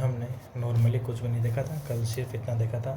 हमने नॉर्मली कुछ भी नहीं देखा था, कल सिर्फ इतना देखा था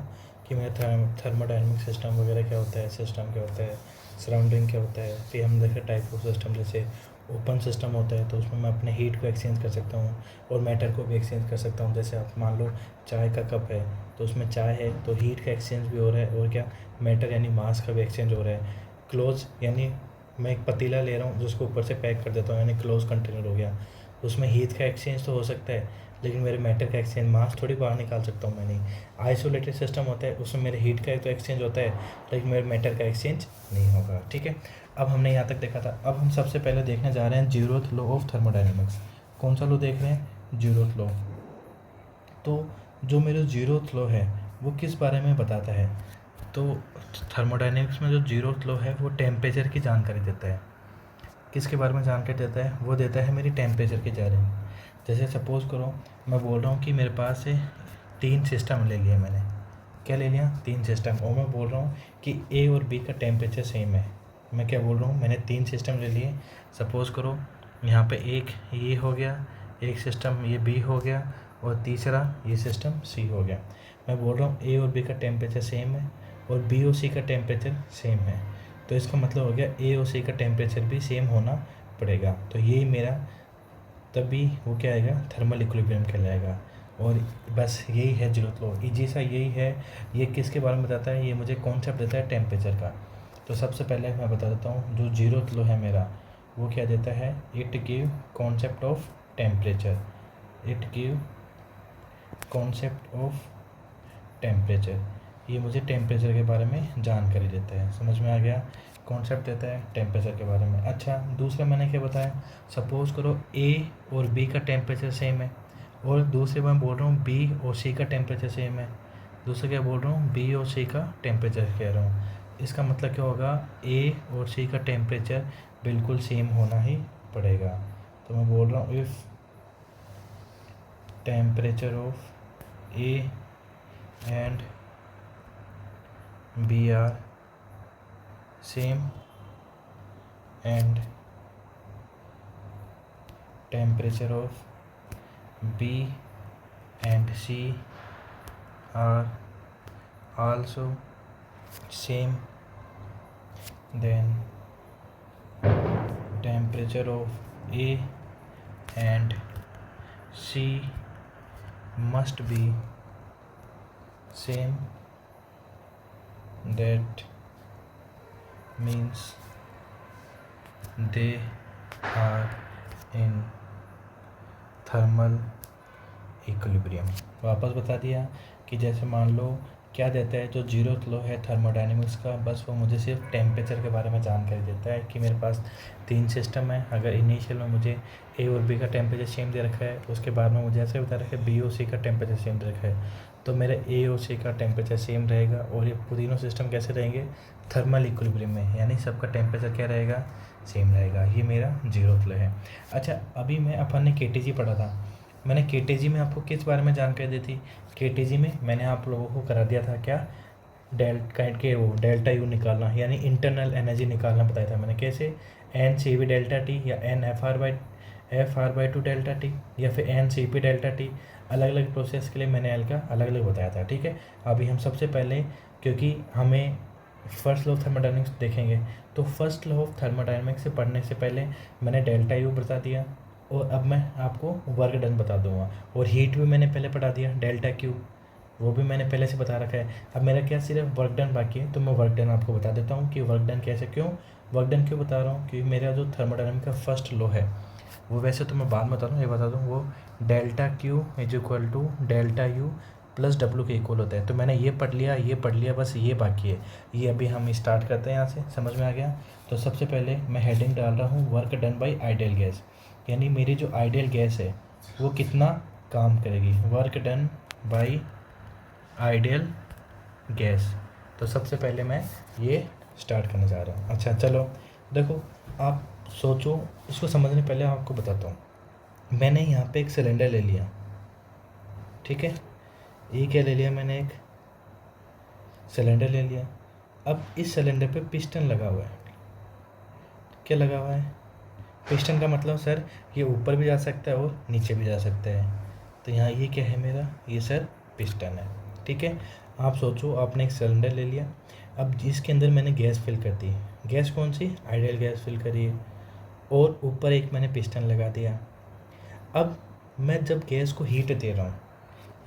कि मेरा थर्मोडायनेमिक सिस्टम वगैरह क्या होता है, सिस्टम क्या होता है, सराउंडिंग क्या होता है। फिर हम देखे टाइप ऑफ सिस्टम, जैसे ओपन सिस्टम होता है तो उसमें मैं अपने हीट को एक्सचेंज कर सकता हूँ और मैटर को भी एक्सचेंज कर सकता हूँ। जैसे आप मान लो चाय का कप है तो उसमें चाय है तो हीट का एक्सचेंज भी हो रहा है और क्या, मैटर यानी मास का भी एक्सचेंज हो रहा है। क्लोज यानी मैं एक पतीला ले रहा हूँ जिसको ऊपर से पैक कर देता हूँ, यानी क्लोज कंटेनर हो गया। उसमें हीट का एक्सचेंज तो हो सकता है लेकिन मेरे मैटर का एक्सचेंज मास थोड़ी बाहर निकाल सकता हूँ मैं नहीं। आइसोलेटेड सिस्टम होता है उसमें मेरे हीट का तो एक्सचेंज होता है लेकिन मेरे मैटर का एक्सचेंज नहीं होगा। ठीक है, अब हमने यहाँ तक देखा था। अब हम सबसे पहले देखने जा रहे हैं जीरोथ लॉ ऑफ थर्मोडाइनमिक्स। कौन सा लॉ देख रहे हैं? Zeroth law. तो जो मेरा जीरोथ लॉ है वो किस बारे में बताता है? तो थर्मोडाइनमिक्स में जो जीरोथ लॉ है वो टेम्परेचर की जानकारी देता है। किसके बारे में जानकारी देता है? वो देता है मेरी टेम्परेचर के बारे में। जैसे सपोज़ करो मैं बोल रहा हूँ कि मेरे पास से 3 सिस्टम ले लिया मैंने। क्या ले लिया? 3 सिस्टम। और मैं बोल रहा हूँ कि ए और बी का टेम्परेचर सेम है। मैं क्या बोल रहा हूँ? मैंने 3 सिस्टम ले लिए। सपोज़ करो यहाँ पे एक ये हो गया, एक सिस्टम ये बी हो गया और तीसरा ये सिस्टम सी हो गया। मैं बोल रहा हूँ ए और बी का टेम्परेचर सेम है और बी और सी का टेम्परेचर सेम है। तो इसका मतलब हो गया ए और सी का टेम्परेचर भी सेम होना पड़ेगा। तो ये मेरा तभी वो क्या आएगा? थर्मल इक्विलिब्रियम कहलाएगा। और बस यही है जीरोथ लॉ, ईजी सा यही है। ये किसके बारे में बताता है? ये मुझे कॉन्सेप्ट देता है टेम्परेचर का। तो सबसे पहले मैं बता देता हूँ जो जीरोथ लॉ है मेरा वो क्या देता है? It give concept of temperature. It give concept of temperature. ये मुझे टेम्परेचर के बारे में जानकारी देता है। समझ में आ गया? कॉन्सेप्ट देता है टेम्परेचर के बारे में। अच्छा, दूसरा मैंने क्या बताया? सपोज़ करो ए और बी का टेम्परेचर सेम है और दूसरे मैं बोल रहा हूँ बी और सी का टेम्परेचर सेम है। दूसरा क्या बोल रहा हूँ? बी और सी का टेम्परेचर कह रहा हूँ। इसका मतलब क्या होगा? ए और सी का टेम्परेचर बिल्कुल सेम होना ही पड़ेगा। तो मैं बोल रहा हूँ if temperature of A and B are same and temperature of B and C are also same, then temperature of A and C must be same. That means they are in thermal equilibrium. वापस बता दिया कि जैसे मान लो क्या देता है जो जीरोथ लॉ है थर्मोडायनेमिक्स का, बस वो मुझे सिर्फ टेम्परेचर के बारे में जानकारी देता है कि मेरे पास 3 सिस्टम है। अगर इनिशियल में मुझे ए और बी का टेम्परेचर सेम दे रखा है, उसके बाद में मुझे ऐसे बता रखा है बी और सी का टेम्परेचर सेम दे रखा है, तो मेरा ए और सी का टेम्परेचर सेम रहेगा और ये तीनों सिस्टम कैसे रहेंगे? थर्मल इक्विलिब्रियम में, यानी सबका टेम्परेचर क्या रहेगा? सेम रहेगा। ये मेरा जीरोथ लॉ है। अच्छा, अभी मैं अपन ने केटीजी पढ़ा था। मैंने केटीजी में आपको किस बारे में जानकारी दी थी? केटीजी में मैंने आप लोगों को करा दिया था क्या? डेल्टा यू निकालना, यानी इंटरनल एनर्जी निकालना बताया था मैंने। कैसे? N C V delta T या N F R by two delta T या फिर N C P delta T. अलग अलग प्रोसेस के लिए मैंने एल का अलग अलग बताया था। ठीक है, अभी हम सबसे पहले, क्योंकि हमें फर्स्ट लॉ ऑफ थर्मोडायनेमिक्स देखेंगे, तो फर्स्ट लॉ ऑफ थर्मोडायनेमिक्स से पढ़ने से पहले मैंने डेल्टा यू बता दिया और अब मैं आपको वर्क डन बता दूंगा। और हीट भी मैंने पहले पढ़ा दिया, डेल्टा क्यू, वो भी मैंने पहले से बता रखा है। अब मेरा क्या सिर्फ वर्क डन बाकी है, तो मैं वर्क डन आपको बता देता हूँ कि वर्क डन कैसे, क्यों वर्क डन क्यों बता रहा हूँ? क्योंकि मेरा जो थर्मोडायनेमिक्स का फर्स्ट लॉ है वो वैसे तो मैं बाद में बता दूँ, ये बता दूँ, वो delta Q is equal to delta U plus W के इक्वल होता है। तो मैंने ये पढ़ लिया, बस ये बाकी है। ये अभी हम स्टार्ट करते हैं यहाँ से। समझ में आ गया? तो सबसे पहले मैं हेडिंग डाल रहा हूँ work done by ideal gas, यानी मेरी जो आइडियल गैस है वो कितना काम करेगी। Work done by ideal gas. तो सबसे पहले मैं ये स्टार्ट करने जा रहा हूँ। अच्छा चलो देखो, आप सोचो, इसको समझने पहले आपको बताता हूँ। मैंने यहाँ पे एक सिलेंडर ले लिया, ठीक है, ये क्या ले लिया मैंने? एक सिलेंडर ले लिया। अब इस सिलेंडर पे पिस्टन लगा हुआ है। क्या लगा हुआ है? पिस्टन का मतलब सर ये ऊपर भी जा सकता है और नीचे भी जा सकता है। तो यहाँ ये क्या है मेरा, ये सर पिस्टन है। ठीक है, आप सोचो आपने एक सिलेंडर ले लिया, अब जिसके अंदर मैंने गैस फिल कर दी, गैस कौन सी, आइडियल गैस फिल करी है, और ऊपर एक मैंने पिस्टन लगा दिया। अब मैं जब गैस को हीट दे रहा हूँ,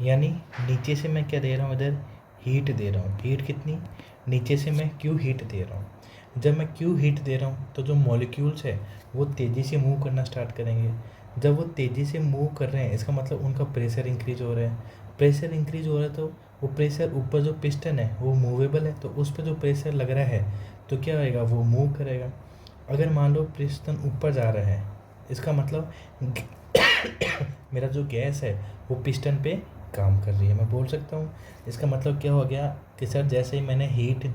यानी नीचे से मैं क्या दे रहा हूँ, इधर हीट दे रहा हूँ। हीट कितनी, नीचे से मैं क्यू हीट दे रहा हूँ। जब मैं क्यू हीट दे रहा हूँ तो जो मॉलिक्यूल्स है वो तेज़ी से मूव करना स्टार्ट करेंगे। जब वो तेज़ी से मूव कर रहे हैं, इसका मतलब उनका प्रेशर इंक्रीज हो रहा है। प्रेशर इंक्रीज हो रहा है तो वो प्रेशर, ऊपर जो पिस्टन है वो मूवेबल है, तो उस पर जो प्रेशर लग रहा है तो क्या होएगा, वो मूव करेगा। अगर मान लो पिस्टन ऊपर जा रहा है, इसका मतलब मेरा जो गैस है वो पिस्टन पे काम कर रही है, मैं बोल सकता हूँ। इसका मतलब क्या हो गया कि सर जैसे ही मैंने हीट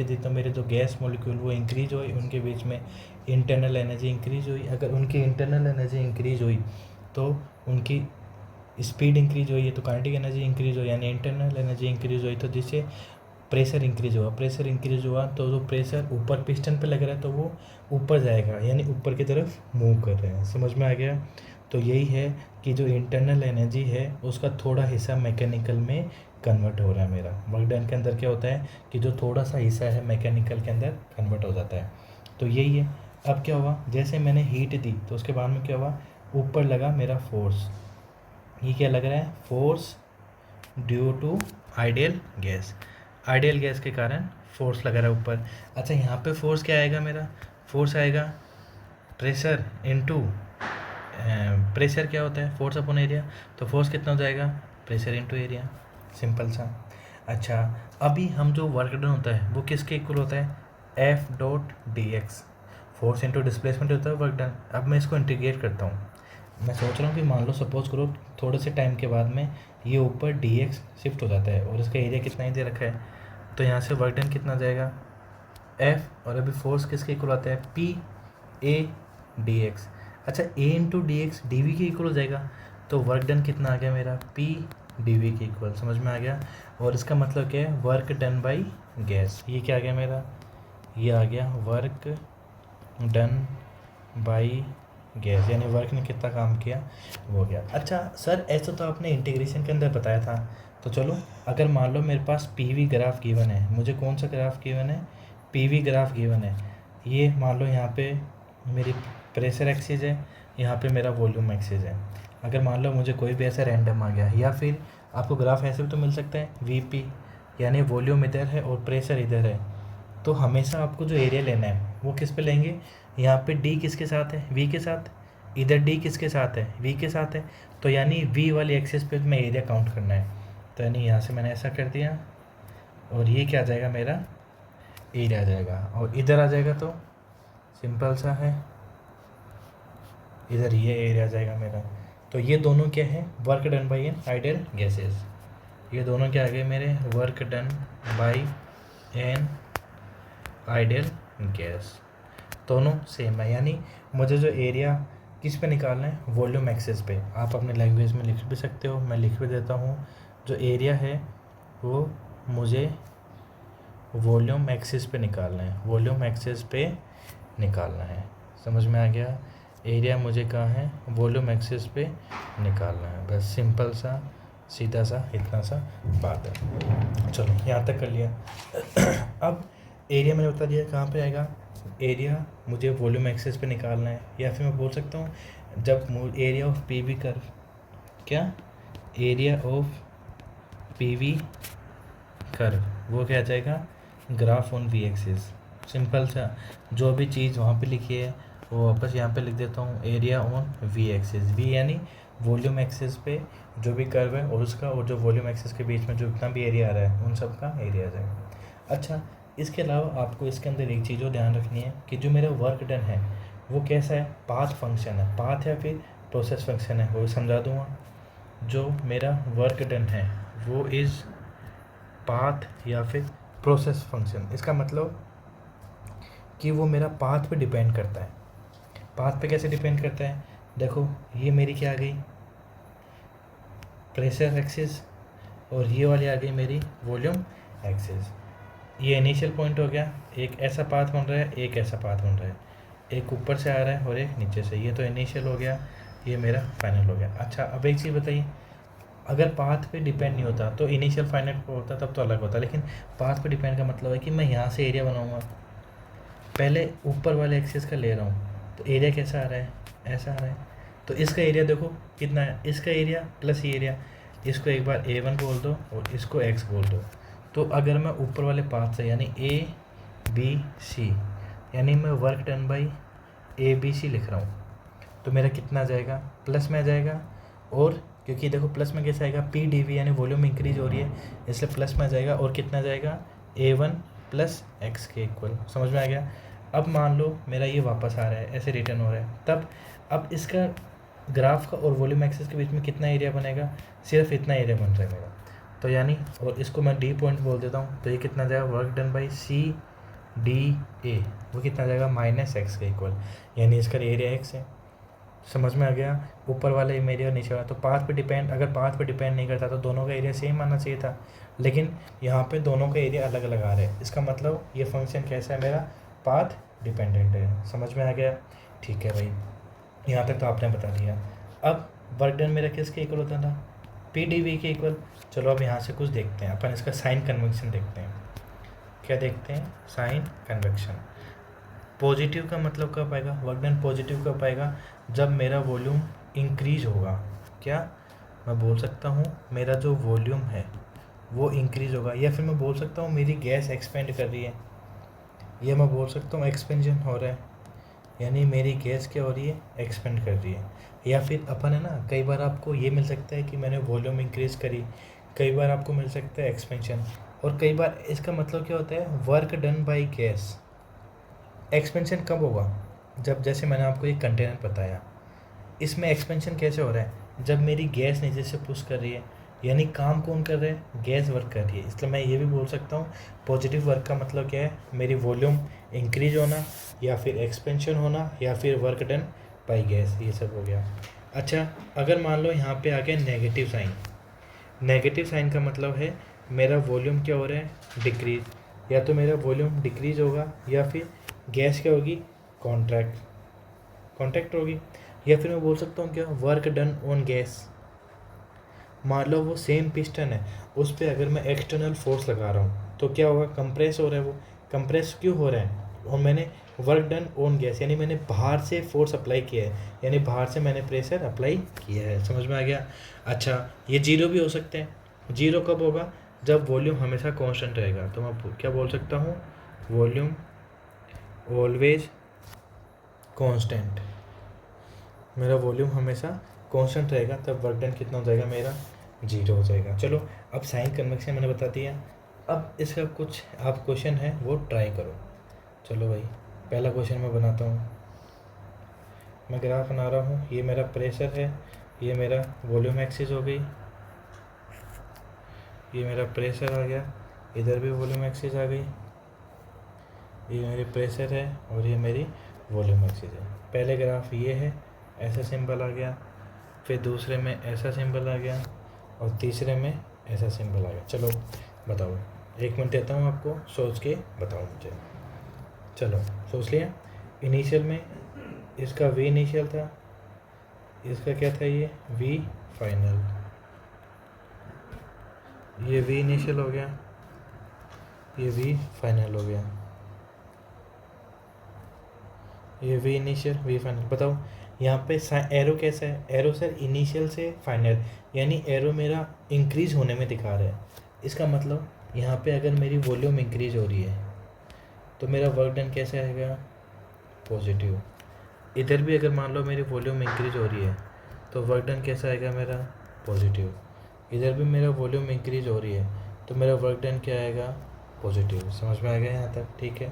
दी तो मेरे जो गैस मॉलिक्यूल वो इंक्रीज हुए, उनके बीच में इंटरनल एनर्जी इंक्रीज हुई। अगर उनकी इंटरनल एनर्जी इंक्रीज हुई तो उनकी स्पीड इंक्रीज हुई है, तो काइनेटिक एनर्जी इंक्रीज हुई, यानी इंटरनल एनर्जी इंक्रीज हुई, तो जिससे प्रेशर इंक्रीज हुआ। प्रेशर इंक्रीज हुआ तो जो प्रेशर ऊपर पिस्टन पे लग रहा है तो वो ऊपर जाएगा, यानी ऊपर की तरफ मूव कर रहे हैं। समझ में आ गया। तो यही है कि जो इंटरनल एनर्जी है उसका थोड़ा हिस्सा मैकेनिकल में कन्वर्ट हो रहा है। मेरा वर्क डन के अंदर क्या होता है कि जो थोड़ा सा हिस्सा है मैकेनिकल के अंदर कन्वर्ट हो जाता है। तो यही है। अब क्या हुआ, जैसे मैंने हीट दी तो उसके बाद में क्या हुआ, ऊपर लगा मेरा फोर्स। ये क्या लग रहा है, force due to ideal gas. Ideal gas के कारण फोर्स लग रहा है ऊपर। अच्छा, यहाँ पे फोर्स क्या आएगा मेरा, फोर्स आएगा प्रेशर इनटू, प्रेशर क्या होता है, फोर्स अपॉन एरिया। तो फोर्स कितना हो जाएगा, प्रेशर इनटू एरिया, सिंपल सा। अच्छा, अभी हम जो वर्क डन होता है वो किसके इक्वल होता है, F dot D x, force into displacement होता है वर्क डन। अब मैं इसको इंटीग्रेट करता हूँ। मैं सोच रहा हूँ कि मान लो सपोज करो थोड़े से टाइम के बाद में ये ऊपर डी एक्स शिफ्ट हो जाता है और इसका एरिया कितना ही दे रखा है, तो यहाँ से वर्क डन कितना जाएगा, एफ, और अभी फोर्स किसके इक्वल आता है, पी ए डी एक्स। अच्छा, A into D X D V के इक्वल हो जाएगा, तो वर्क डन कितना आ गया मेरा, पी डी वी के इक्वल। समझ में आ गया। और इसका मतलब क्या है, वर्क डन बाई गैस। ये क्या आ गया मेरा, ये आ गया वर्क डन बाई गैस, यानी वर्क ने कितना काम किया वो हो गया। अच्छा सर, ऐसा तो आपने इंटीग्रेशन के अंदर बताया था, तो चलो अगर मान लो मेरे पास पी वी ग्राफ गिवन है, मुझे कौन सा ग्राफ गिवन है, पी वी ग्राफ गिवन है। ये मान लो यहाँ पे मेरी प्रेशर एक्सिस है, यहाँ पे मेरा वॉल्यूम एक्सिस है। अगर मान लो मुझे कोई भी ऐसा रैंडम आ गया, या फिर आपको ग्राफ ऐसे भी तो मिल सकता है, वी पी, यानी वॉल्यूम इधर है और प्रेशर इधर है, तो हमेशा आपको जो एरिया लेना है वो किस पे लेंगे, यहाँ पे डी किसके साथ है, वी के साथ, इधर डी किसके साथ है, वी के साथ है, तो यानी वी वाली एक्सिस पे मैं एरिया काउंट करना है। तो यानी यहाँ से मैंने ऐसा कर दिया और ये क्या आ जाएगा मेरा, एरिया आ जाएगा, और इधर आ जाएगा तो सिंपल सा है, इधर ये एरिया आ जाएगा मेरा। तो ये दोनों क्या है, work done by an ideal gases. ये दोनों क्या आ गए मेरे, work done by an ideal gas, दोनों सेम है। यानी मुझे जो एरिया किस पे निकालना है, वॉल्यूम एक्सेस पे। आप अपने लैंग्वेज में लिख भी सकते हो, मैं लिख भी देता हूँ। जो एरिया है वो मुझे वॉल्यूम एक्सेस पे निकालना है, वॉल्यूम एक्सेस पे निकालना है। समझ में आ गया। एरिया मुझे कहाँ है, वॉल्यूम एक्सेस पे निकालना है, बस सिंपल सा सीधा सा इतना सा बात है। चलो यहाँ तक कर लिया। अब एरिया मैंने बता दिया कहाँ पे आएगा, एरिया मुझे वॉल्यूम एक्सेस पे निकालना है, या फिर मैं बोल सकता हूँ जब area of P V curve, क्या, area of P V curve, वो क्या आ जाएगा, graph on V axis. Simple सा, जो भी चीज़ वहाँ पे लिखी है वो वापस यहाँ पे लिख देता हूँ, area on V axis. V यानी वॉल्यूम एक्सिस पे जो भी कर्व है और उसका, और जो वॉल्यूम एक्सिस के बीच में जो इतना भी एरिया आ रहा है उन सब का एरिया आ जाएगा। अच्छा, इसके अलावा आपको इसके अंदर एक चीज़ और ध्यान रखनी है कि जो मेरा वर्क डन है वो कैसा है, पाथ फंक्शन है, पाथ या फिर प्रोसेस फंक्शन है, वो समझा दूँगा। जो मेरा वर्क डन है वो इज़ पाथ या फिर प्रोसेस फंक्शन। इसका मतलब कि वो मेरा पाथ पे डिपेंड करता है। पाथ पे कैसे डिपेंड करता है, देखो ये मेरी क्या आ गई, प्रेशर एक्सिस, और ये वाली आ गई मेरी वॉल्यूम एक्सिस। ये इनिशियल पॉइंट हो गया, एक ऐसा पाथ बन रहा है, एक ऐसा पाथ बन रहा है, एक ऊपर से आ रहा है और एक नीचे से। ये तो इनिशियल हो गया, ये मेरा फाइनल हो गया। अच्छा, अब एक चीज़ बताइए, अगर पाथ पे डिपेंड नहीं होता तो इनिशियल फाइनाइट पर होता तब तो अलग होता, लेकिन पाथ पे डिपेंड का मतलब है कि मैं यहाँ से एरिया बनाऊँगा, पहले ऊपर वाले एक्सिस का ले रहा हूँ, तो एरिया कैसा आ रहा है, ऐसा आ रहा है। तो इसका एरिया देखो कितना है, इसका एरिया प्लस ये एरिया, इसको एक बार A1 बोल दो और इसको x बोल दो। तो अगर मैं ऊपर वाले पाथ से यानी ABC यानी मैं वर्क डन बाई ABC लिख रहा हूँ, तो मेरा कितना आ जाएगा, प्लस में आ जाएगा। और क्योंकि देखो प्लस में कैसे आएगा, PdV यानी वॉल्यूम इंक्रीज हो रही है, इसलिए प्लस में आ जाएगा। और कितना आ जाएगा, A1 प्लस x के इक्वल। समझ में आ गया। अब मान लो मेरा ये वापस आ रहा है, ऐसे रिटर्न हो रहा है, तब अब इसका ग्राफ का और वॉल्यूम एक्सिस के बीच में कितना एरिया बनेगा, सिर्फ इतना एरिया बन रहा है मेरा। तो यानी और इसको मैं D पॉइंट बोल देता हूँ, तो ये कितना जाएगा, वर्क डन बाई CDA, वो कितना जाएगा, -x के इक्वल, यानी इसका एरिया x है। समझ में आ गया। ऊपर वाला में एरिया नीचे वाला, तो पाथ पे डिपेंड, अगर पाथ पे डिपेंड नहीं करता तो दोनों का एरिया सेम आना चाहिए था, लेकिन यहाँ पे दोनों का एरिया अलग अलग आ रहे हैं। इसका मतलब ये फंक्शन कैसा है, मेरा पाथ डिपेंडेंट है। समझ में आ गया। ठीक है भाई, यहाँ तक तो आपने बता दिया। अब वर्क डन मेरा किसके इक्वल होता था, PdV के इक्वल। चलो अब यहाँ से कुछ देखते हैं अपन, इसका साइन कन्वेक्शन देखते हैं। क्या देखते हैं, साइन कन्वेक्शन। पॉजिटिव का मतलब कब आएगा, वर्क डन पॉजिटिव कब आएगा, जब मेरा वॉल्यूम इंक्रीज होगा। क्या मैं बोल सकता हूँ, मेरा जो वॉल्यूम है वो इंक्रीज होगा, या फिर मैं बोल सकता हूँ मेरी गैस एक्सपेंड कर रही है, या मैं बोल सकता हूँ एक्सपेंशन हो रहा है, यानी मेरी गैस क्या हो रही है, एक्सपेंड कर रही है। या फिर अपन है ना, कई बार आपको ये मिल सकता है कि मैंने वॉल्यूम इंक्रीज करी, कई बार आपको मिल सकता है एक्सपेंशन, और कई बार इसका मतलब क्या होता है, work done by gas. Expansion कब होगा, जब जैसे मैंने आपको एक कंटेनर बताया, इसमें एक्सपेंशन कैसे हो रहा है, जब मेरी गैस नीचे से पुश कर रही है, यानी काम कौन कर रहा है, गैस वर्क कर रही है। इसलिए मैं ये भी बोल सकता हूँ पॉजिटिव वर्क का मतलब क्या है, मेरी वॉल्यूम इंक्रीज होना, या फिर एक्सपेंशन होना, या फिर वर्क डन बाई गैस, ये सब हो गया। अच्छा, अगर मान लो यहाँ पे आ गया नेगेटिव साइन। नेगेटिव साइन का मतलब है मेरा वॉल्यूम क्या हो रहा है, डिक्रीज, या तो मेरा वॉल्यूम डिक्रीज होगा, या फिर गैस क्या होगी, कॉन्ट्रैक्ट होगी। या फिर मैं बोल सकता हूँ क्या, वर्क डन ऑन गैस। मान लो वो सेम पिस्टन है, उस पर अगर मैं एक्सटर्नल फोर्स लगा रहा हूँ तो क्या होगा, कंप्रेस हो रहा है। वो कंप्रेस क्यों हो रहा है, और मैंने वर्क डन ऑन गैस, यानी मैंने बाहर से फोर्स अप्लाई किया है, यानी बाहर से मैंने प्रेशर अप्लाई किया है। समझ में आ गया। अच्छा, ये जीरो भी हो सकते हैं। जीरो कब होगा, जब वॉल्यूम हमेशा कांस्टेंट रहेगा। तो मैं क्या बोल सकता हूँ, वॉल्यूम ऑलवेज कांस्टेंट, मेरा वॉल्यूम हमेशा कांस्टेंट रहेगा, तब वर्क डन कितना हो जाएगा, मेरा जीरो हो जाएगा। चलो अब साइन कन्वेक्शन मैंने बता दिया। अब इसका कुछ आप क्वेश्चन है वो ट्राई करो। चलो भाई, पहला क्वेश्चन मैं बनाता हूँ। मैं ग्राफ बना रहा हूँ, ये मेरा प्रेशर है, ये मेरा वॉल्यूम एक्सिस हो गई, ये मेरा प्रेशर आ गया, इधर भी वॉल्यूम एक्सिस आ गई, ये मेरी प्रेशर है और ये मेरी वॉल्यूम एक्सिस है। पहले ग्राफ ये है, ऐसा सिंबल आ गया, फिर दूसरे में ऐसा सिंबल आ गया, और तीसरे में ऐसा सिंबल आ गया। चलो बताओ, 1 मिनट देता हूँ आपको, सोच के बताओ मुझे। चलो सोच लिया। इनिशियल में इसका V इनिशियल था, इसका क्या था, ये V फाइनल, ये V इनिशियल हो गया, ये V फाइनल हो गया, ये V इनिशियल V फाइनल। बताओ यहाँ पे एरो कैसा है, एरो सर इनिशियल से फाइनल, यानी एरो मेरा इंक्रीज होने में दिखा रहा है। इसका मतलब यहाँ पे अगर मेरी वॉल्यूम इंक्रीज हो रही है तो मेरा वर्क डन कैसे आएगा, पॉजिटिव। इधर भी अगर मान लो मेरी वॉल्यूम इंक्रीज हो रही है तो वर्क डन कैसा आएगा, मेरा पॉजिटिव। इधर भी मेरा वॉल्यूम इंक्रीज हो रही है तो मेरा वर्क डन क्या आएगा, पॉजिटिव। समझ में आ गया यहाँ तक, ठीक है।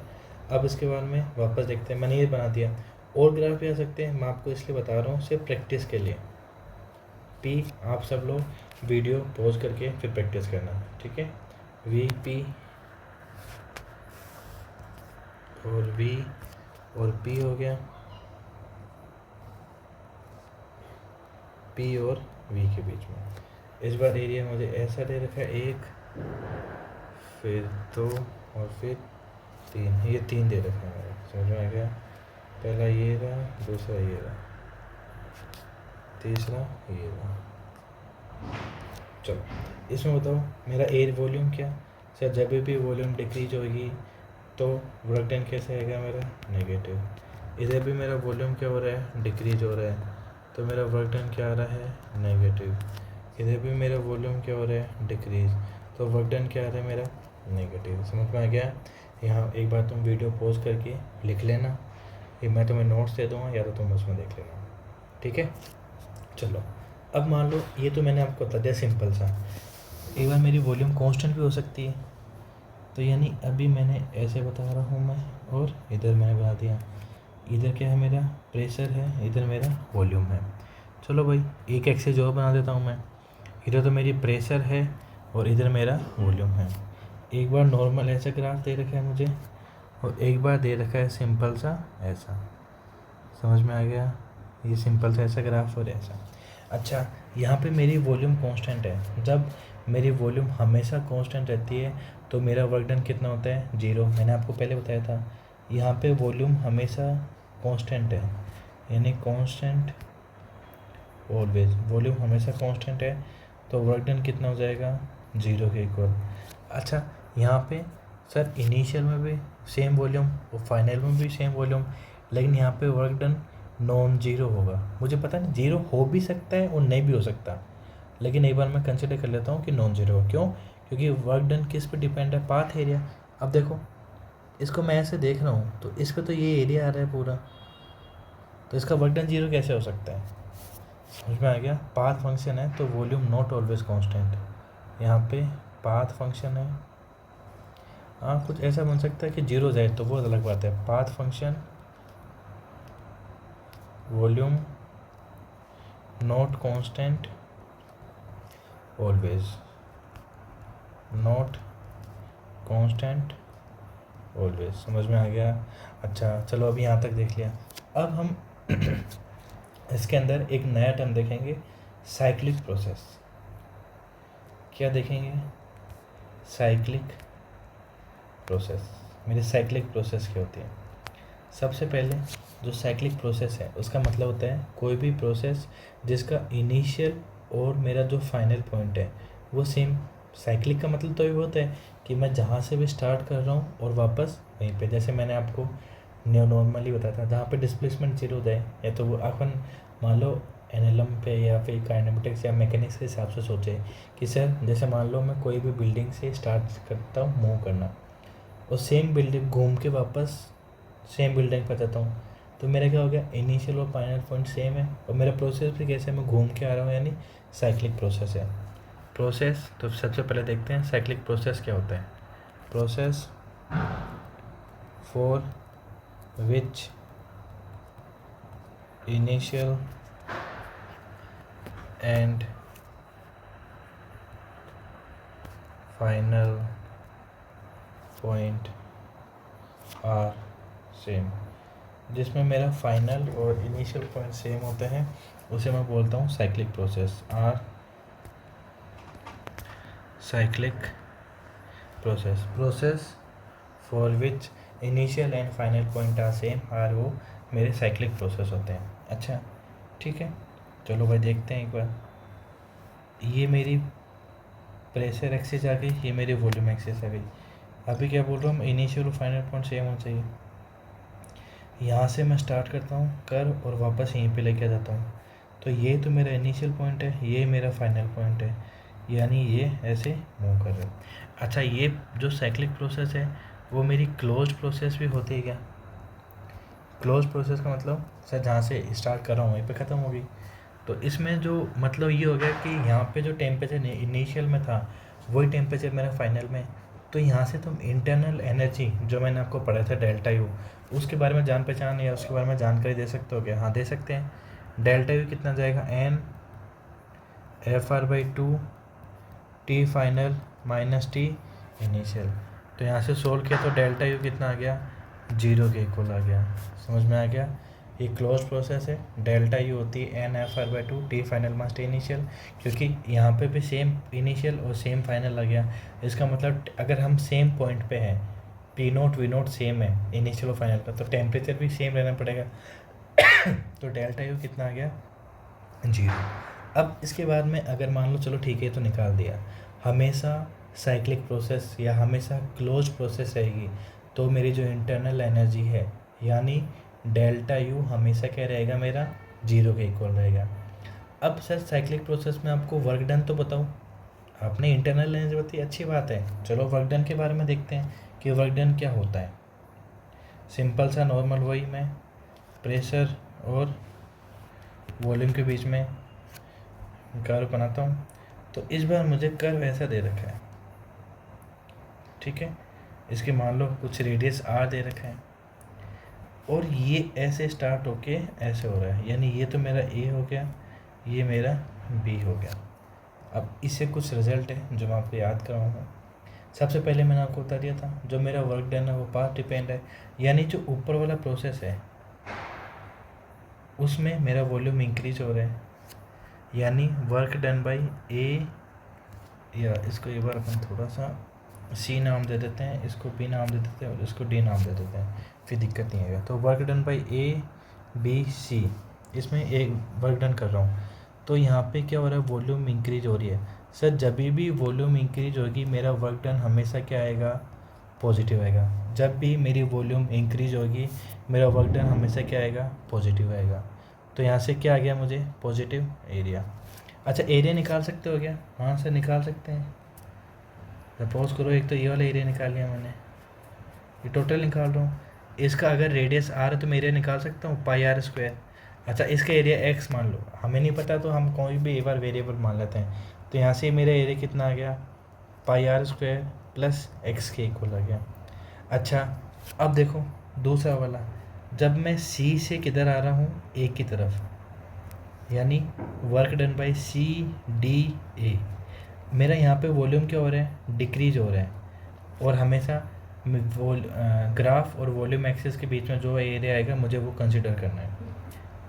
अब इसके बाद में वापस देखते हैं, मैंने ये बना दिया। और ग्राफ भी आ सकते हैं, मैं आपको इसलिए बता रहा हूँ सिर्फ प्रैक्टिस के लिए। आप सब लोग वीडियो पॉज करके फिर प्रैक्टिस करना, ठीक है। VP और V और P हो गया, P और V के बीच में। इस बार एरिया मुझे ऐसा दे रखा है, 1 फिर 2 और फिर 3, ये 3 दे रखा है मेरा। समझ में आ गया। पहला ये रहा, दूसरा ये रहा, तीसरा ये रहा। चलो इसमें बताओ मेरा एयर वॉल्यूम क्या। सर जब भी वॉल्यूम डिक्रीज होगी तो वर्क डन कैसे आएगा मेरा नेगेटिव। इधर भी मेरा वॉल्यूम क्या हो रहा है डिक्रीज हो रहा है तो मेरा वर्क डन क्या आ रहा है नेगेटिव। इधर भी मेरा वॉल्यूम क्या हो रहा है डिक्रीज तो वर्क डन क्या आ रहा है मेरा नेगेटिव। समझ में आ गया। यहाँ एक बार तुम वीडियो पॉज करके लिख लेना, ये मैं तुम्हें नोट्स दे दूँगा या तो तुम उसमें देख लेना, ठीक है। चलो अब मान लो ये तो मैंने आपको बता दिया सिंपल सा। एक बार मेरी वॉल्यूम कांस्टेंट भी हो सकती है, तो यानी अभी मैंने ऐसे बता रहा हूँ मैं, और इधर मैंने बता दिया इधर क्या है मेरा प्रेशर है, इधर मेरा वॉल्यूम है। चलो भाई एक एक्सेस और बना देता हूँ मैं। इधर तो मेरी प्रेशर है और इधर मेरा वॉल्यूम है। एक बार नॉर्मल ऐसा ग्राफ दे रखा है मुझे और एक बार दे रखा है सिंपल सा ऐसा। समझ में आ गया, ये सिंपल सा ऐसा ग्राफ और ऐसा। अच्छा यहाँ पे मेरी वॉल्यूम कांस्टेंट है। जब मेरी वॉल्यूम हमेशा कांस्टेंट रहती है तो मेरा वर्क डन कितना होता है 0। मैंने आपको पहले बताया था यहाँ पे वॉल्यूम हमेशा कांस्टेंट है, यानी कांस्टेंट ऑलवेज। वॉल्यूम हमेशा कांस्टेंट है तो वर्क डन कितना हो जाएगा 0 के इक्वल। अच्छा यहाँ पे सर इनिशियल में भी सेम वॉल्यूम और फाइनल में भी सेम वॉल्यूम, लेकिन यहाँ पे वर्क डन नॉन जीरो होगा। मुझे पता नहीं जीरो हो भी सकता है और नहीं भी हो सकता, लेकिन एक बार मैं कंसिडर कर लेता हूँ कि नॉन जीरो। क्यों? क्योंकि वर्क डन किस पे डिपेंड है, पाथ एरिया। अब देखो इसको मैं ऐसे देख रहा हूँ तो इस पर तो ये एरिया आ रहा है पूरा, तो इसका वर्क डन जीरो कैसे हो सकता है। समझ में आ गया। पाथ फंक्शन है तो वॉल्यूम नॉट ऑलवेज कांस्टेंट। यहाँ पे पाथ फंक्शन है, हाँ कुछ ऐसा बन सकता है कि जीरो जाए तो बहुत अलग बात है। Path function volume not constant always, not constant always. समझ में आ गया। अच्छा चलो अभी यहाँ तक देख लिया। अब हम इसके अंदर एक नया टर्म देखेंगे, साइक्लिक प्रोसेस। क्या देखेंगे? Cyclic process. मेरी साइक्लिक प्रोसेस क्या होती है? सबसे पहले जो साइक्लिक प्रोसेस है उसका मतलब होता है कोई भी प्रोसेस जिसका इनिशियल और मेरा जो फाइनल पॉइंट है वो सेम। साइक्लिक का मतलब तो ये होता है कि मैं जहाँ से भी स्टार्ट कर रहा हूँ और वापस वहीं पे, जैसे मैंने आपको नॉर्मली बताया था जहाँ पे डिस्प्लेसमेंट जीरो हो जाए, या तो वो अपन मान लो एनएलएम पे या फिर काइनेमेटिक्स या मैकेनिक्स के हिसाब से सोचे कि सर जैसे मान लो मैं कोई भी बिल्डिंग से स्टार्ट करता हूँ मूव करना और सेम बिल्डिंग घूम के वापस सेम बिल्डिंग पर जाता हूँ, तो मेरा क्या हो गया इनिशियल और फाइनल पॉइंट सेम है और मेरा प्रोसेस भी कैसे मैं घूम के आ रहा हूँ, यानी साइक्लिक प्रोसेस है। प्रोसेस तो सबसे पहले देखते हैं साइक्लिक प्रोसेस क्या होता है। Process for which initial and final point are same. जिसमें मेरा फाइनल और इनिशियल पॉइंट सेम होते हैं उसे मैं बोलता हूँ cyclic process. Or cyclic process. Process for which initial and final point are same or वो मेरे साइक्लिक प्रोसेस होते हैं। अच्छा ठीक है, चलो भाई देखते हैं एक बार। ये मेरी प्रेशर एक्सिस आ गई, ये मेरी वॉल्यूम एक्सिस आ गई। अभी क्या बोल रहा हूँ, इनिशियल और फाइनल पॉइंट सेम होना चाहिए। यहाँ से मैं स्टार्ट करता हूँ कर और वापस यहीं पे लेके आ जाता हूँ, तो ये तो मेरा इनिशियल पॉइंट है, ये मेरा फाइनल पॉइंट है, यानी ये ऐसे मूव कर रहे हैं। अच्छा ये जो साइक्लिक प्रोसेस है वो मेरी क्लोज्ड प्रोसेस भी होती है क्या? क्लोज्ड प्रोसेस का मतलब सर जहाँ से स्टार्ट कर रहा हूँ वहीं पे ख़त्म होगी। तो इसमें जो मतलब ये हो गया कि यहाँ पे जो टेम्परेचर इनिशियल में था वही टेम्परेचर मेरा फाइनल में। तो यहाँ से तुम इंटरनल एनर्जी जो मैंने आपको पढ़ा था डेल्टा यू, उसके बारे में जान पहचान या उसके बारे में जानकारी दे सकते हो क्या? हाँ दे सकते हैं। डेल्टा यू कितना जाएगा n F R by two T final minus T initial. तो यहाँ से सोल्व किया तो डेल्टा यू कितना आ गया 0 के इक्वल आ गया। समझ में आ गया। ये क्लोज प्रोसेस है, डेल्टा यू होती है N F R by two T final minus T initial, क्योंकि यहाँ पे भी सेम इनिशियल और सेम फाइनल आ गया। इसका मतलब अगर हम सेम पॉइंट पे हैं, P not V not same है इनिशियल और फाइनल का, तो टेम्परेचर भी सेम रहना पड़ेगा। तो डेल्टा यू कितना आ गया 0। अब इसके बाद में अगर मान लो चलो ठीक है तो निकाल दिया, हमेशा साइक्लिक प्रोसेस या हमेशा क्लोज प्रोसेस रहेगी, तो मेरी जो इंटरनल एनर्जी है यानी डेल्टा यू हमेशा क्या रहेगा मेरा 0 के इक्वल रहेगा। अब सर साइक्लिक प्रोसेस में आपको वर्क डन तो बताऊँ, आपने इंटरनल एनर्जी बताई, अच्छी बात है, चलो वर्क डन के बारे में देखते हैं कि वर्क डन क्या होता है। सिंपल सा नॉर्मल वही मैं प्रेशर और वॉल्यूम के बीच में कर्व बनाता हूँ, तो इस बार मुझे कर्व ऐसा दे रखा है, ठीक है, इसके मान लो कुछ रेडियस आर दे रखा है और ये ऐसे स्टार्ट होके ऐसे हो रहा है, यानी ये तो मेरा ए हो गया, ये मेरा बी हो गया। अब इससे कुछ रिजल्ट है जो मैं आपको याद कराऊंगा। सबसे पहले मैंने आपको बता दिया था जो मेरा वर्क डन है वो पाथ डिपेंड है, यानी जो ऊपर वाला प्रोसेस है उसमें मेरा वॉल्यूम इंक्रीज हो रहा है, यानी वर्क डन बाई ए, या इसको एक बार अपन थोड़ा सा सी नाम दे देते हैं, इसको बी नाम दे देते हैं और इसको डी नाम दे देते हैं, फिर दिक्कत नहीं आएगा। तो work done by A B C, इसमें एक वर्क डन कर रहा हूँ, तो यहाँ पे क्या हो रहा है, वॉल्यूम इंक्रीज हो रही है। सर जब भी वॉल्यूम इंक्रीज होगी मेरा वर्क डन हमेशा क्या आएगा, पॉजिटिव आएगा। जब भी मेरी वॉल्यूम इंक्रीज होगी मेरा वर्क डन हमेशा क्या आएगा, पॉजिटिव आएगा। तो यहाँ से क्या आ गया मुझे, पॉजिटिव एरिया। अच्छा एरिया निकाल सकते हो क्या, हाँ सर निकाल सकते हैं। सपोज करो एक तो ये वाला एरिया निकाल लिया मैंने, ये टोटल निकाल रहा हूँ, इसका अगर रेडियस आर है तो मैं एरिया निकाल सकता हूँ पाई आर स्क्वायर। अच्छा इसका एरिया एक्स मान लो, हमें नहीं पता तो हम कोई भी एक बार वेरिएबल मान लेते हैं, तो यहाँ से मेरा एरिया कितना आ गया, पाई आर स्क्वायर प्लस एक्स के इक्वल आ गया। अच्छा अब देखो दूसरा वाला, जब मैं सी से किधर आ रहा हूँ, ए की तरफ, यानी work done by C D A, मेरा यहाँ पे वॉल्यूम क्या हो रहा है, डिक्रीज हो रहा है, और हमेशा ग्राफ और वॉल्यूम एक्सिस के बीच में जो एरिया आएगा मुझे वो कंसिडर करना है,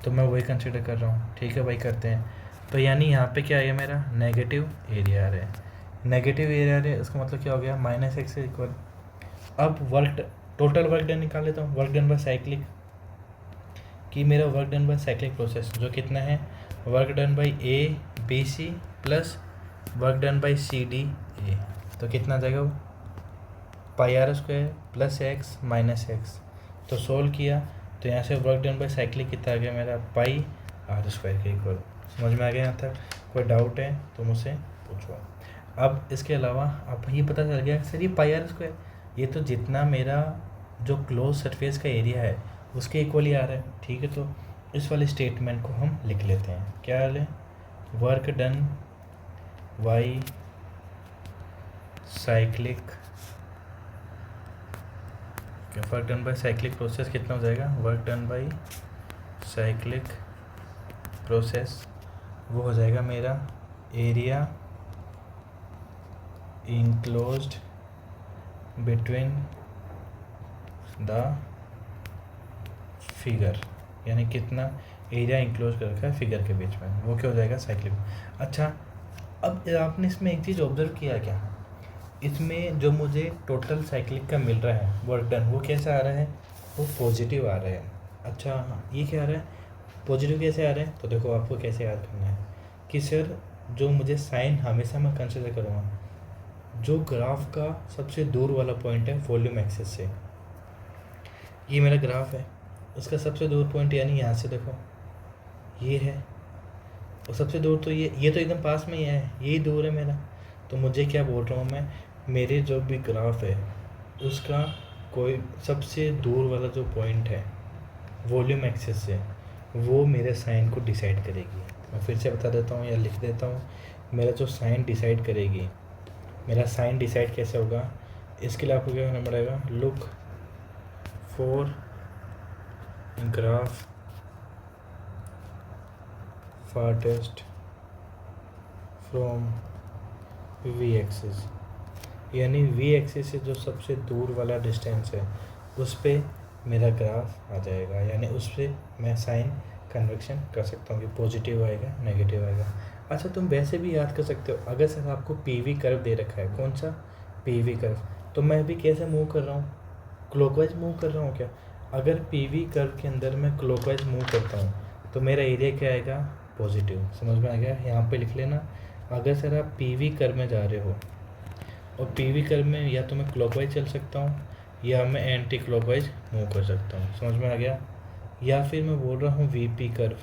तो मैं वही कंसिडर कर रहा हूँ, ठीक है भाई करते हैं। तो यानी यहाँ पे क्या आएगा मेरा, नेगेटिव एरिया आ रहा है, नेगेटिव एरिया आ रहा है, इसका मतलब क्या हो गया, माइनस एक्स इक्वल। अब वर्क टोटल वर्क डन निकाल लेता हूँ, वर्क डन बाय साइक्लिक, कि मेरा work done by cyclic process जो कितना है, work done by A B C plus work done by C D A, तो कितना आ जाएगा वो, pi R square plus X minus X. तो सोल्व किया तो यहाँ से वर्क डन बाय साइक्लिक कितना आ गया मेरा, पाई आर स्क्वायर के इक्वल। समझ में आ गया यहाँ तक, कोई डाउट है तो मुझसे पूछो। अब इसके अलावा अब ये पता चल गया सर ये पाई आर स्क्वायर, ये तो जितना मेरा जो क्लोज सरफेस का एरिया है उसके इक्वल ही आ रहा है, ठीक है। तो इस वाले स्टेटमेंट को हम लिख लेते हैं, क्या है, work done by cyclic, work done by cyclic process कितना हो जाएगा, work done by cyclic process वो हो जाएगा मेरा area enclosed between the figure, यानी कितना एरिया इंक्लोज कर रखा है फिगर के बीच में, वो क्या हो जाएगा, साइक्लिक। अच्छा अब आपने इसमें एक चीज़ ऑब्जर्व किया क्या, इसमें जो मुझे टोटल साइक्लिक का मिल रहा है वर्क डन, वो कैसा आ रहा है, वो पॉजिटिव आ रहा है। अच्छा ये क्या आ रहा है, पॉजिटिव कैसे आ रहा है, तो देखो आपको कैसे याद करना है कि सर जो मुझे साइन हमेशा मैं कंसिडर करूँगा, जो ग्राफ का सबसे दूर वाला पॉइंट है वॉल्यूम एक्सिस से, ये मेरा ग्राफ है, उसका सबसे दूर पॉइंट यानी यहाँ से देखो ये है, और सबसे दूर तो ये तो एकदम पास में ही है, यही दूर है मेरा। तो मुझे क्या बोल रहा हूँ मैं, मेरे जो भी ग्राफ है उसका कोई सबसे दूर वाला जो पॉइंट है वॉल्यूम एक्सिस से, वो मेरे साइन को डिसाइड करेगी। मैं फिर से बता देता हूँ या लिख देता हूँ, मेरा जो साइन डिसाइड करेगी, मेरा साइन डिसाइड कैसे होगा, इसके लिए आपको क्या करना पड़ेगा, look for graph farthest from we axis, यानी वी एक्सिस से जो सबसे दूर वाला डिस्टेंस है उस पर मेरा ग्राफ आ जाएगा, यानी उस पर मैं साइन कन्वेक्शन कर सकता हूँ कि पॉजिटिव आएगा नेगेटिव आएगा। अच्छा तुम वैसे भी याद कर सकते हो, अगर सर आपको पीवी कर्व दे रखा है, कौन सा पीवी कर्व, तो मैं भी कैसे मूव कर रहा हूँ, क्लॉकवाइज मूव कर रहा हूँ क्या, अगर पीवी कर्व के अंदर मैं क्लॉकवाइज मूव करता हूँ तो मेरा एरिया क्या आएगा, पॉजिटिव। समझ में आ गया? यहाँ पे लिख लेना, अगर सर आप पीवी कर्व में जा रहे हो और पीवी कर्व में या तो मैं क्लॉकवाइज चल सकता हूँ या मैं एंटी क्लॉकवाइज मूव कर सकता हूँ। समझ में आ गया? या फिर मैं बोल रहा हूँ वीपी कर्व,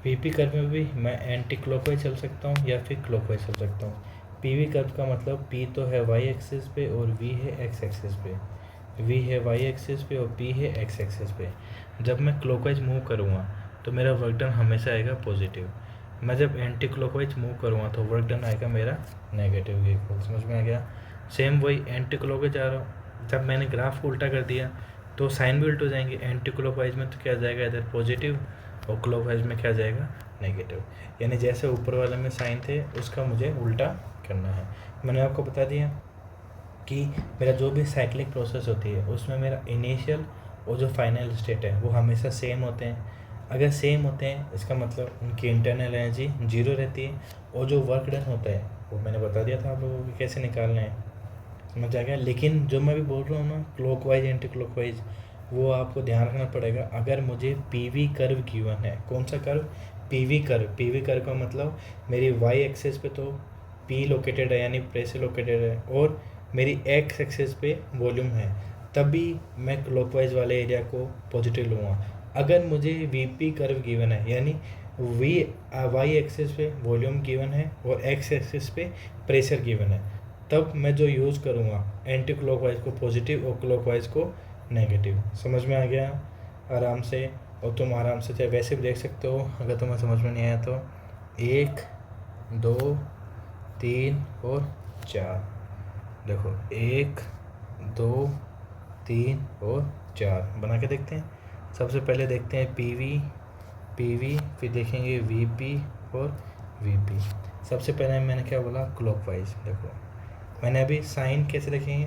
वीपी कर्व में भी मैं एंटी क्लॉकवाइज चल सकता हूँ या फिर क्लॉकवाइज चल सकता हूँ। पीवी कर्व का मतलब पी तो है वाई एक्सिस पे और वी है एक्स एक्सिस पे, वी है वाई एक्सिस पे और पी है एक्स एक्सिस पे। जब मैं क्लॉकवाइज मूव करूँगा तो मेरा वर्क डन हमेशा आएगा पॉजिटिव। मैं जब एंटी क्लॉकवाइज मूव करूँगा तो वर्क डन आएगा मेरा नेगेटिव इक्वल। समझ में आ गया? सेम वही एंटी क्लॉकवाइज आ रहा हूँ, जब मैंने ग्राफ को उल्टा कर दिया तो साइन भी उल्ट हो जाएंगे। एंटी क्लॉकवाइज में तो क्या जाएगा इधर पॉजिटिव और क्लॉकवाइज में क्या जाएगा नेगेटिव। यानी जैसे ऊपर वाले में साइन थे उसका मुझे उल्टा करना है। मैंने आपको बता दिया कि मेरा जो भी साइक्लिक प्रोसेस होती है उसमें मेरा इनिशियल और जो फाइनल स्टेट है वो हमेशा सेम होते हैं। अगर सेम होते हैं इसका मतलब उनकी इंटरनल एनर्जी जीरो रहती है और जो वर्क डन होता है वो मैंने बता दिया था आप लोगों को कैसे निकालना है। समझ आ गया? लेकिन जो मैं भी बोल रहा हूँ ना क्लॉकवाइज एंटी क्लॉकवाइज, वो आपको ध्यान रखना पड़ेगा। अगर मुझे पीवी कर्व गिवन है, कौन सा curve? PV curve. PV curve का मतलब मेरी वाई एक्सिस पे तो पी लोकेटेड है यानी प्रेशर लोकेटेड है और मेरी एक्स एक्सिस पे वॉल्यूम है, तभी मैं क्लॉकवाइज वाले एरिया को पॉजिटिव लूँगा। अगर मुझे वीपी कर्व गिवन है यानी वी वाई एक्सिस पे वॉल्यूम गिवन है और एक्स एक्सिस पे प्रेशर गिवन है, तब मैं जो यूज़ करूँगा एंटी क्लॉकवाइज को पॉजिटिव और क्लॉकवाइज को नेगेटिव। समझ में आ गया आराम से? और तुम आराम से चाहे वैसे भी देख सकते हो, अगर तुम्हें समझ में नहीं आया तो 1 2 3 और 4। देखो 1 2 3 और 4 बना के देखते हैं। सबसे पहले देखते हैं पीवी, पीवी, फिर देखेंगे वीपी और वीपी। सबसे पहले मैंने क्या बोला? क्लॉकवाइज। देखो मैंने अभी साइन कैसे देखेंगे?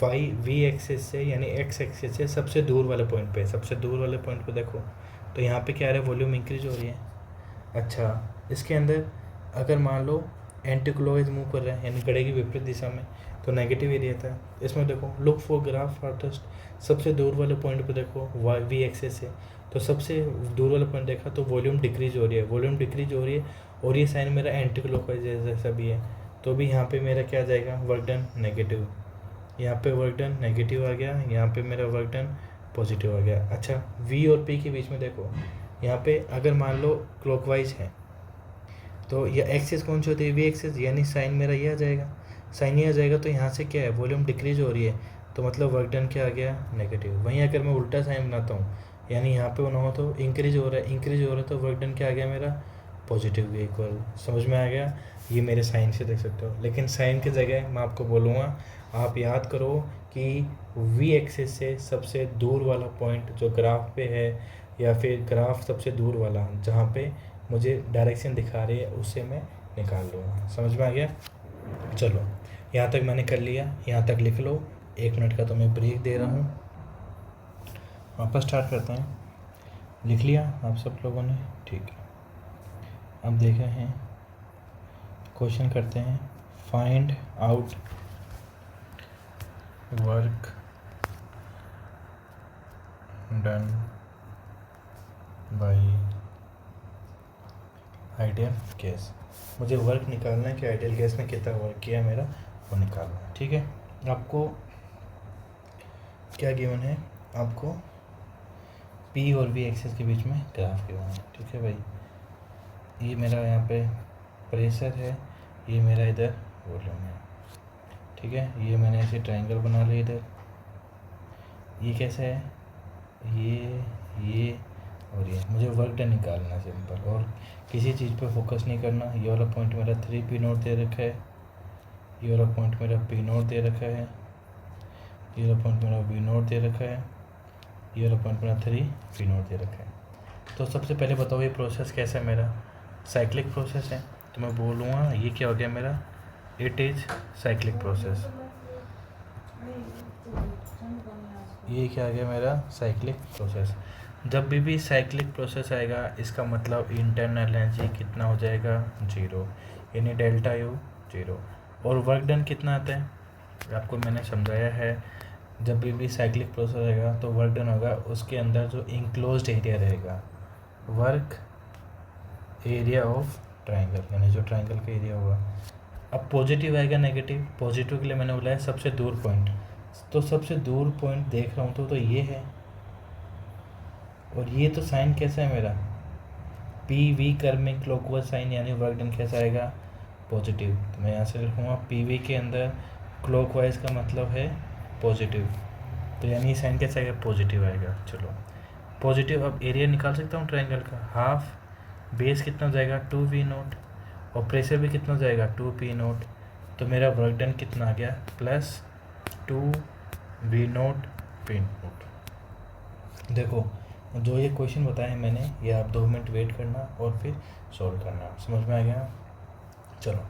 वाई वी एक्सिस से यानी एक्स एक्सिस से सबसे दूर वाले पॉइंट पे, सबसे दूर वाले पॉइंट पे देखो तो यहाँ पे क्या आ रहा है? वॉल्यूम इंक्रीज हो रही है। अच्छा, इसके अंदर अगर मान लो एंटी क्लॉकवाइज मूव कर रहा है यानी घड़ी की विपरीत दिशा में तो नेगेटिव ही रहता है। इसमें देखो लुक फॉर ग्राफ फारटेस्ट, सबसे दूर वाले पॉइंट पे देखो वाई वी एक्सिस है तो सबसे दूर वाला पॉइंट देखा तो वॉल्यूम डिक्रीज हो रही है, वॉल्यूम डिक्रीज हो रही है और ये साइन मेरा एंटी क्लॉकवाइज जैसा भी है, तो भी यहाँ पे मेरा क्या जाएगा? Work done negative. यहाँ पे वर्क डन नेगेटिव आ गया, यहाँ पे मेरा वर्क डन पॉजिटिव आ गया। अच्छा, वी और पी के बीच में देखो, यहाँ पे अगर मान लो क्लॉकवाइज है तो ये एक्सिस कौन सी होती है? वी एक्सिस, यानी साइन मेरा ये आ जाएगा, साइन ये आ जाएगा तो यहाँ से क्या है? वॉल्यूम डिक्रीज हो रही है तो मतलब वर्क डन क्या आ गया? नेगेटिव। वहीं अगर मैं उल्टा साइन बनाता हूँ यानी यहाँ पे होना हो तो इंक्रीज हो रहा है, इंक्रीज हो रहा है तो वर्क डन क्या आ गया मेरा? पॉजिटिव भी इक्वल। समझ में आ गया? ये मेरे साइन से देख सकते हो। लेकिन साइन की जगह मैं आपको बोलूँगा आप याद करो कि वी एक्सिस से सबसे दूर वाला पॉइंट जो ग्राफ पे है या फिर ग्राफ सबसे दूर वाला जहाँ पे मुझे डायरेक्शन दिखा रही है उससे मैं निकाल लूँगा। समझ में आ गया? चलो यहाँ तक मैंने कर लिया, यहाँ तक लिख लो। 1 मिनट का तो मैं ब्रेक दे रहा हूँ, वापस स्टार्ट करते हैं। लिख लिया आप सब लोगों ने? ठीक है, अब देखे हैं क्वेश्चन करते हैं। Find out work done bye ideal gas. मुझे वर्क निकालना है कि आइडियल गैस ने कितना वर्क किया मेरा, वो निकालना है। ठीक है, आपको क्या गिवन है? आपको पी और वी एक्सिस के बीच में ग्राफ गिवन है। ठीक है भाई, ये मेरा यहाँ पे प्रेशर है, ये मेरा इधर वॉल्यूम है। ठीक है, ये मैंने ऐसे ट्रायंगल बना लिया इधर। ये कैसे है? ये और ये मुझे वर्क डन निकालना सिंपल, और किसी चीज़ पे फोकस नहीं करना। ये वाला पॉइंट मेरा 3 पी नोट दे रखा है, ये वाला पॉइंट मेरा पी नोट दे रखा है, ये वाला पॉइंट मेरा वी नोट दे रखा है, ये वाला पॉइंट मेरा 3 पी नोट दे रखा है। तो सबसे पहले बताओ ये प्रोसेस कैसा है? मेरा साइक्लिक प्रोसेस है तो मैं बोलूँगा ये क्या हो गया मेरा? It is cyclic process. ये क्या आ गया मेरा? Cyclic process. जब भी साइक्लिक प्रोसेस आएगा इसका मतलब इंटरनल एनर्जी कितना हो जाएगा? 0, यानी डेल्टा यू 0। और वर्क डन कितना आता है आपको मैंने समझाया है। जब भी साइक्लिक प्रोसेस आएगा तो वर्क डन होगा उसके अंदर जो इंक्लोज्ड एरिया रहेगा, वर्क एरिया ऑफ ट्राइंगल, यानी जो ट्राइंगल का एरिया होगा। अब पॉजिटिव आएगा नेगेटिव, पॉजिटिव के लिए मैंने बोला है सबसे दूर पॉइंट, तो सबसे दूर पॉइंट देख रहा हूँ तो ये है, और ये तो साइन कैसा है मेरा पी वी कर्व में क्लॉकवाइज साइन, यानी वर्क डन कैसा आएगा पॉजिटिव। तो मैं यहाँ से लिखूँगा पी वी के अंदर क्लॉकवाइज का मतलब है पॉजिटिव, तो यानी साइन कैसा आएगा पॉजिटिव आएगा। चलो पॉजिटिव, अब एरिया निकाल सकता हूँ ट्राइंगल का, हाफ बेस कितना हो जाएगा 2v0, और प्रेशर भी कितना हो जाएगा 2p0, तो मेरा वर्क डन कितना आ गया प्लस 2v0 p0। देखो जो ये क्वेश्चन बताया है मैंने, ये आप 2 मिनट वेट करना और फिर सॉल्व करना, समझ में आ गया। चलो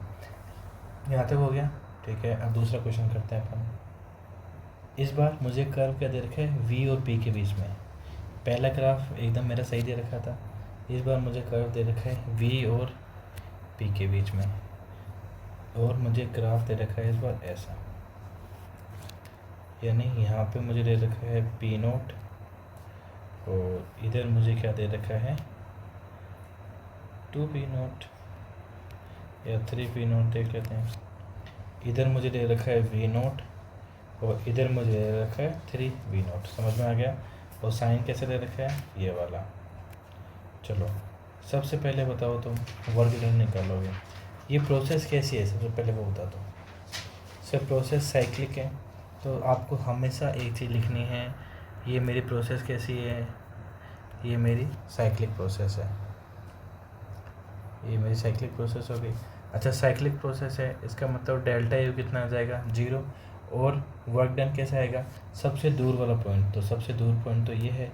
यहाँ तक हो गया, ठीक है। अब दूसरा क्वेश्चन करते हैं अपन। इस बार मुझे कर्व क्या दे रखा है v और p के बीच में, पहला ग्राफ एकदम मेरा सही दे रखा था, इस बार मुझे कर्व दे रखा है v और p के बीच में, और मुझे ग्राफ दे रखा है इस बार ऐसा, यानी यहाँ पे मुझे दे रखा है p0, और इधर मुझे क्या दे रखा है 2p0 या 3p0 देख लेते हैं। इधर मुझे दे रखा है v0 और इधर मुझे दे रखा है 3v0, समझ में आ गया। और साइन कैसे दे रखा है ये वाला। चलो सबसे पहले बताओ तुम वर्क डन निकालोगे, ये प्रोसेस कैसी है सबसे पहले वो बता दो। सर प्रोसेस साइक्लिक है, तो आपको हमेशा एक चीज़ लिखनी है, ये मेरी प्रोसेस कैसी है, ये मेरी साइक्लिक प्रोसेस है, ये मेरी साइक्लिक प्रोसेस हो गई। अच्छा साइक्लिक प्रोसेस है, इसका मतलब डेल्टा यू कितना आ जाएगा 0, और वर्क डन कैसा आएगा सबसे दूर वाला पॉइंट, तो सबसे दूर पॉइंट तो ये है।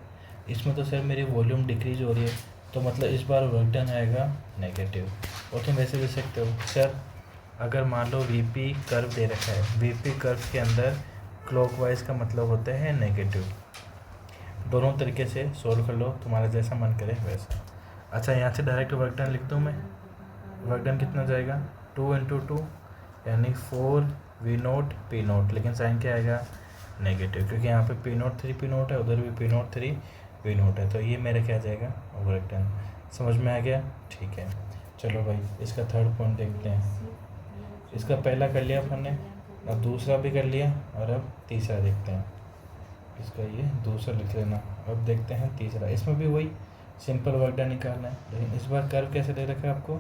इसमें तो सर मेरी वॉल्यूम डिक्रीज हो रही है, तो मतलब इस बार वर्क डन आएगा नेगेटिव। और तुम वैसे भी सकते हो सर, अगर मान लो वीपी कर्व दे रखा है, वीपी कर्व के अंदर क्लॉकवाइज का मतलब होता है नेगेटिव। दोनों तरीके से सोल्व कर लो, तुम्हारा जैसा मन करे वैसा। अच्छा यहाँ से डायरेक्ट वर्क डन लिख दूँ मैं, वर्क डन कितना जाएगा 2 × 2 यानी 4v0 p0, लेकिन साइन क्या आएगा नेगेटिव, क्योंकि यहाँ पे p0 3p0 है, उधर भी p0 3v0 है, तो ये मेरा क्या जाएगा वर्क डन। समझ में आ गया, ठीक है। चलो भाई इसका थर्ड पॉइंट देखते हैं। इसका पहला कर लिया अपन ने, अब दूसरा भी कर लिया, और अब तीसरा देखते हैं। इसका ये दूसरा लिख लेना, अब देखते हैं तीसरा। इसमें भी वही सिंपल वर्क डन निकालना है, लेकिन इस बार कर्व कैसे दे रखा है आपको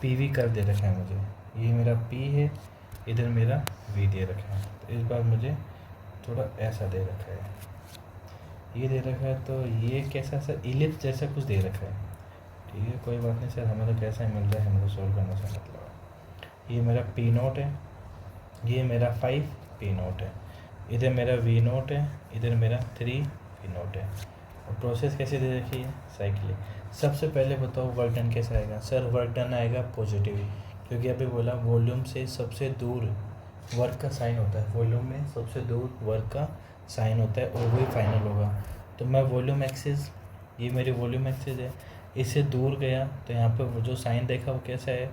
पीवी कर्व दे रखा है मुझे, ये मेरा पी है, इधर मेरा वी दे रखा है, तो इस बार मुझे थोड़ा ऐसा दे रखा है, ये दे रखा है, तो ये कैसा सर इलिप्स जैसा कुछ दे रखा है, ठीक है कोई बात नहीं सर, हमें तो कैसा मिल रहा है, हमें तो सोल्व करने से मतलब है। ये मेरा p0 है, ये मेरा 5p0 है, इधर मेरा v0 है, इधर मेरा 3v0 है, और प्रोसेस कैसे दे रखी है साइक्लिक। सबसे पहले बताओ वर्क डन कैसा आएगा, सर वर्क डन आएगा पॉजिटिव, क्योंकि अभी बोला वॉल्यूम से सबसे दूर वर्क का साइन होता है, वॉल्यूम में सबसे दूर वर्क का साइन होता है, और वही फाइनल होगा। तो मैं वॉल्यूम एक्सिस, ये मेरी वॉल्यूम एक्सिस है, इससे दूर गया तो यहाँ पे वो जो साइन देखा वो कैसा है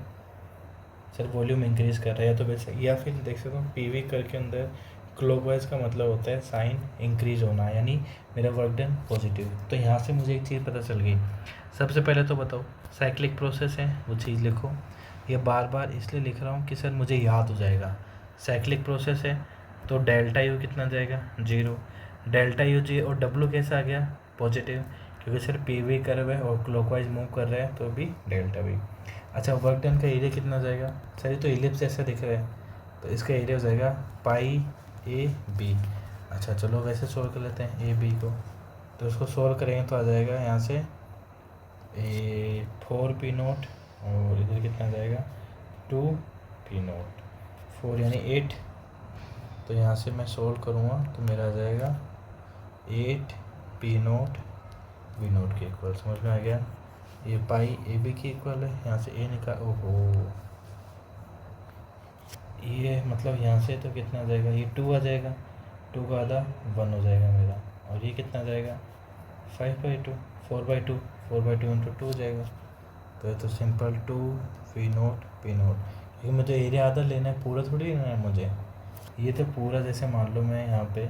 सर वॉल्यूम इंक्रीज़ कर रहा है, तो वैसे, या फिर देख सकते हो पीवी कर्व के अंदर क्लॉकवाइज का मतलब होता है साइन इंक्रीज होना, यानी मेरा वर्क डन पॉजिटिव। तो यहाँ से मुझे एक चीज़ पता चल गई। सबसे पहले तो बताओ साइक्लिक प्रोसेस है वो चीज़ लिखो, ये बार बार इसलिए लिख रहा हूँ कि सर मुझे याद हो जाएगा। साइक्लिक प्रोसेस है तो डेल्टा यू कितना जाएगा 0, डेल्टा यू जी, और डब्लू कैसा आ गया पॉजिटिव, क्योंकि सर पी वी कर्व है और क्लॉकवाइज मूव कर रहा है, तो भी डेल्टा वी। अच्छा वर्क डन का एरिया कितना जाएगा सर, ये तो इलिप्स जैसा दिख रहा है, तो इसका एरिया हो जाएगा पाई ए बी। अच्छा चलो वैसे सोल्व कर लेते हैं ए बी को, तो उसको सोल्व करेंगे तो आ जाएगा यहाँ से 4p0, और इधर कितना जाएगा 2p0, 4 यानी 8, तो यहाँ से मैं सोल्व करूँगा तो मेरा आ जाएगा 8p0 v0 के इक्वल। समझ में आ गया, ये पाई ए बी की इक्वल है, यहाँ से ए निकाल, ओहो ये मतलब यहाँ से तो कितना आ जाएगा, ये 2 आ जाएगा, 2 का आधा 1 हो जाएगा मेरा, और ये कितना आ जाएगा 5/2, 4/2, 4/2 × 2 हो जाएगा। तो ये तो सिंपल 2v0 p0, क्योंकि मुझे एरिया आधा लेना है, पूरा थोड़ी लेना है मुझे, ये तो पूरा, जैसे मान लो मैं यहाँ पे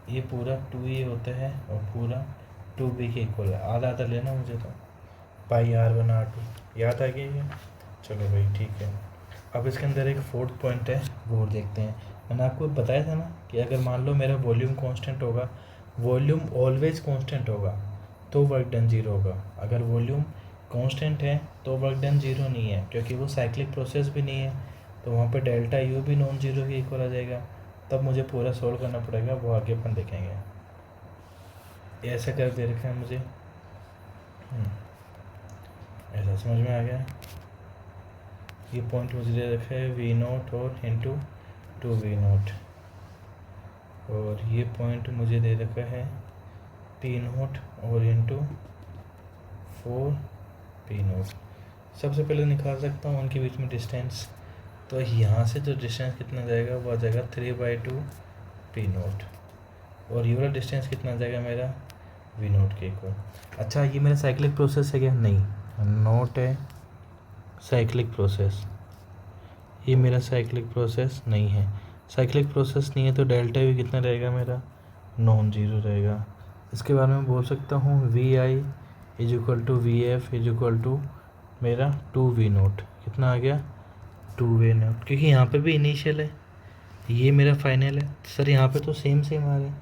ये पूरा 2 ही होता है और पूरा 2b के इक्वल है। आधा आधा लेना मुझे तो, पाई R1 R2 याद आ गया ये। चलो भाई ठीक है। अब इसके अंदर एक फोर्थ पॉइंट है, वो और देखते हैं। मैंने आपको बताया था ना कि अगर मान लो मेरा वॉल्यूम कांस्टेंट होगा, वॉल्यूम ऑलवेज कांस्टेंट होगा तो वर्क डन जीरो होगा। अगर वॉल्यूम कांस्टेंट है तो वर्क डन जीरो नहीं है, क्योंकि वो साइक्लिक प्रोसेस भी नहीं है, तो वहाँ पे डेल्टा यू भी नॉन जीरो के इक्वल आ जाएगा। तब मुझे पूरा सोल्व करना पड़ेगा, वो आगे अपन देखेंगे। ऐसा कर दे रखा है मुझे, ऐसा समझ में आ गया। ये पॉइंट मुझे दे रखा है V0 और इंटू 2V0, और ये पॉइंट मुझे दे रखा है P0 और इंटू 4P0। सबसे पहले निकाल सकता हूँ उनके बीच में डिस्टेंस, तो यहाँ से जो डिस्टेंस कितना जाएगा वो आ जाएगा 3/2 P0, और ये वाला डिस्टेंस कितना आ जाएगा मेरा V0 के इक्वल। अच्छा, ये मेरा साइक्लिक प्रोसेस है क्या? नहीं, नोट है साइक्लिक प्रोसेस, ये मेरा साइक्लिक प्रोसेस नहीं है। साइक्लिक प्रोसेस नहीं है तो डेल्टा भी कितना रहेगा मेरा? नॉन जीरो रहेगा। इसके बारे में बोल सकता हूँ VI is equal to VF is equal to मेरा 2V0। कितना आ गया? 2V0, क्योंकि यहाँ पे भी इनिशियल है, ये मेरा फाइनल है। सर यहाँ पे तो सेम सेम आ रहा है,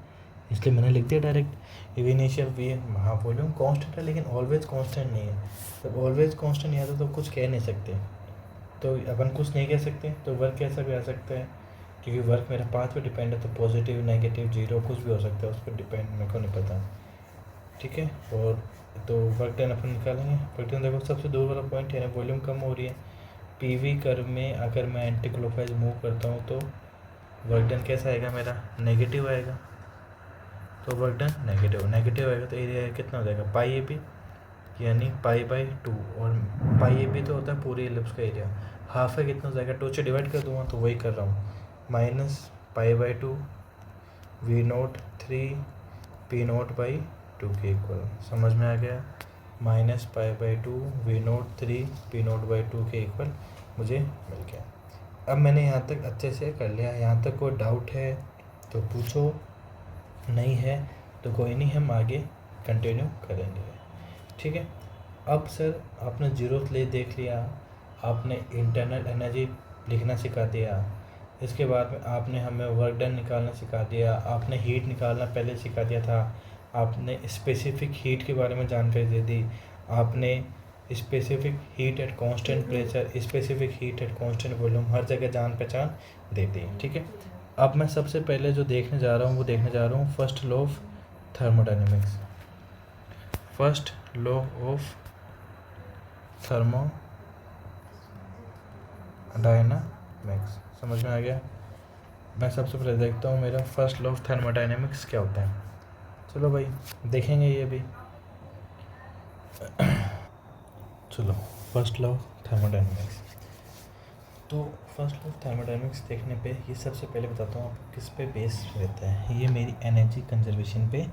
इसलिए मैंने लिख दिया डायरेक्ट इनिशियल वी। हाँ, वॉल्यूम कांस्टेंट है लेकिन ऑलवेज कांस्टेंट नहीं है। जब ऑलवेज कांस्टेंट नहीं आता तो कुछ कह नहीं सकते, तो अपन कुछ नहीं कह सकते तो वर्क कैसा भी आ सकता है, क्योंकि वर्क मेरा पाथ पे डिपेंड है, तो पॉजिटिव नेगेटिव जीरो कुछ भी हो सकता है, उस पर डिपेंड मेरे को नहीं पता। ठीक है, और तो वर्क डन अपन निकालेंगे। वर्क डन देखो, सबसे दूर वाला पॉइंट है ना, वॉल्यूम कम हो रही है। PV कर्व में अगर मैं एंटी क्लॉकवाइज मूव करता हूँ तो वर्क डन कैसा आएगा मेरा? नेगेटिव आएगा। तो वर्क डन नेगेटिव आएगा, तो एरिया कितना हो जाएगा? पाई AB, यानी π/2, और पाई AB तो होता है पूरी एलिप्स का एरिया। हाफ है, कितना हो जाएगा? 2 से डिवाइड कर दूंगा तो वही कर रहा हूँ, -π/2 V0 3 P0/2 के इक्वल। समझ में आ गया? -π/2 V0 3 P0/2 के इक्वल मुझे मिल गया। अब मैंने यहाँ तक अच्छे से कर लिया। यहाँ तक कोई डाउट है तो पूछो, नहीं है तो कोई नहीं, हम आगे कंटिन्यू करेंगे। ठीक है। अब सर आपने जीरोथ ले देख लिया, आपने इंटरनल एनर्जी लिखना सिखा दिया, इसके बाद में आपने हमें वर्क डन निकालना सिखा दिया, आपने हीट निकालना पहले सिखा दिया था, आपने स्पेसिफिक हीट के बारे में जानकारी दे दी, आपने specific heat at constant pressure, specific heat at constant volume, हर जगह जान पहचान दे दी। ठीक है। अब मैं सबसे पहले जो देखने जा रहा हूँ वो देखने जा रहा हूँ first law of thermodynamics. First law of thermodynamics समझ में आ गया? मैं सबसे पहले देखता हूँ मेरा फर्स्ट लॉ ऑफ थर्मोडायनेमिक्स क्या होता है। चलो भाई देखेंगे ये भी। चलो, फर्स्ट लॉ ऑफ थर्मोडायनेमिक्स। तो फर्स्ट लॉ ऑफ थर्मोडायनेमिक्स देखने पे ये सबसे पहले बताता हूँ आपको किस पे बेस्ड रहता है। ये मेरी एनर्जी कंजर्वेशन पे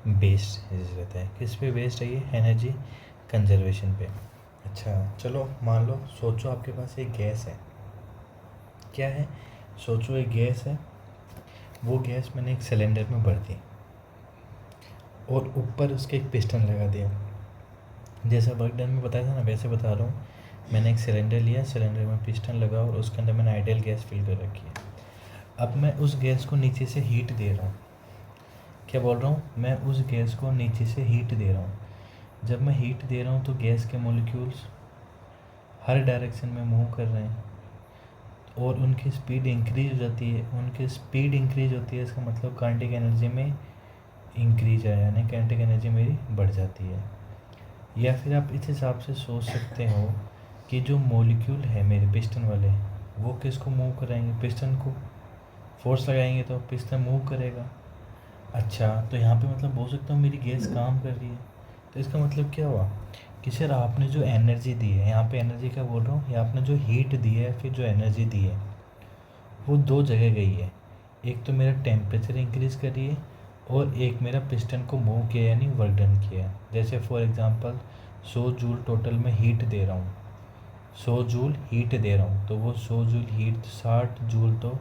बेस्ड रहता है। किस पे बेस्ड है ये? एनर्जी कंजर्वेशन पे। अच्छा चलो, मान लो, सोचो आपके पास एक गैस है। क्या है? सोचो एक गैस है, वो गैस मैंने एक सिलेंडर में भर दी और ऊपर उसके एक पिस्टन लगा दिया। जैसा वर्क डन में बताया था ना, वैसे बता रहा हूँ। मैंने एक सिलेंडर लिया, सिलेंडर में पिस्टन लगा और उसके अंदर मैंने आइडियल गैस फिल कर रखी है। अब मैं उस गैस को नीचे से हीट दे रहा हूँ। क्या बोल रहा हूँ? मैं उस गैस को नीचे से हीट दे रहा हूँ। जब मैं हीट दे रहा हूँ तो गैस के मॉलिक्यूल्स हर डायरेक्शन में मूव कर रहे हैं और उनकी स्पीड इंक्रीज हो जाती है। उनकी स्पीड इंक्रीज होती है, इसका मतलब काइनेटिक एनर्जी में इंक्रीज आया, यानी काइनेटिक एनर्जी मेरी बढ़ जाती है। या फिर आप इस हिसाब से सोच सकते हो कि जो मॉलिक्यूल है मेरे पिस्टन वाले, वो किसको मूव कराएंगे? पिस्टन को। फोर्स लगाएंगे तो पिस्टन मूव करेगा। अच्छा, तो यहाँ पे मतलब बोल सकता हूँ मेरी गैस काम कर रही है। तो इसका मतलब क्या हुआ कि सर आपने जो एनर्जी दी है, यहाँ पे एनर्जी क्या बोल रहा हूँ, या आपने जो हीट दी है फिर जो एनर्जी दी है वो दो जगह गई है। एक तो मेरा टेम्परेचर इंक्रीज़ करी है और एक मेरा पिस्टन को मूव किया, यानी वर्क डन किया। जैसे फॉर एग्जांपल 100 जूल टोटल में हीट दे रहा हूँ, 100 जूल हीट दे रहा हूँ, तो वो 100 जूल हीट 60 जूल तो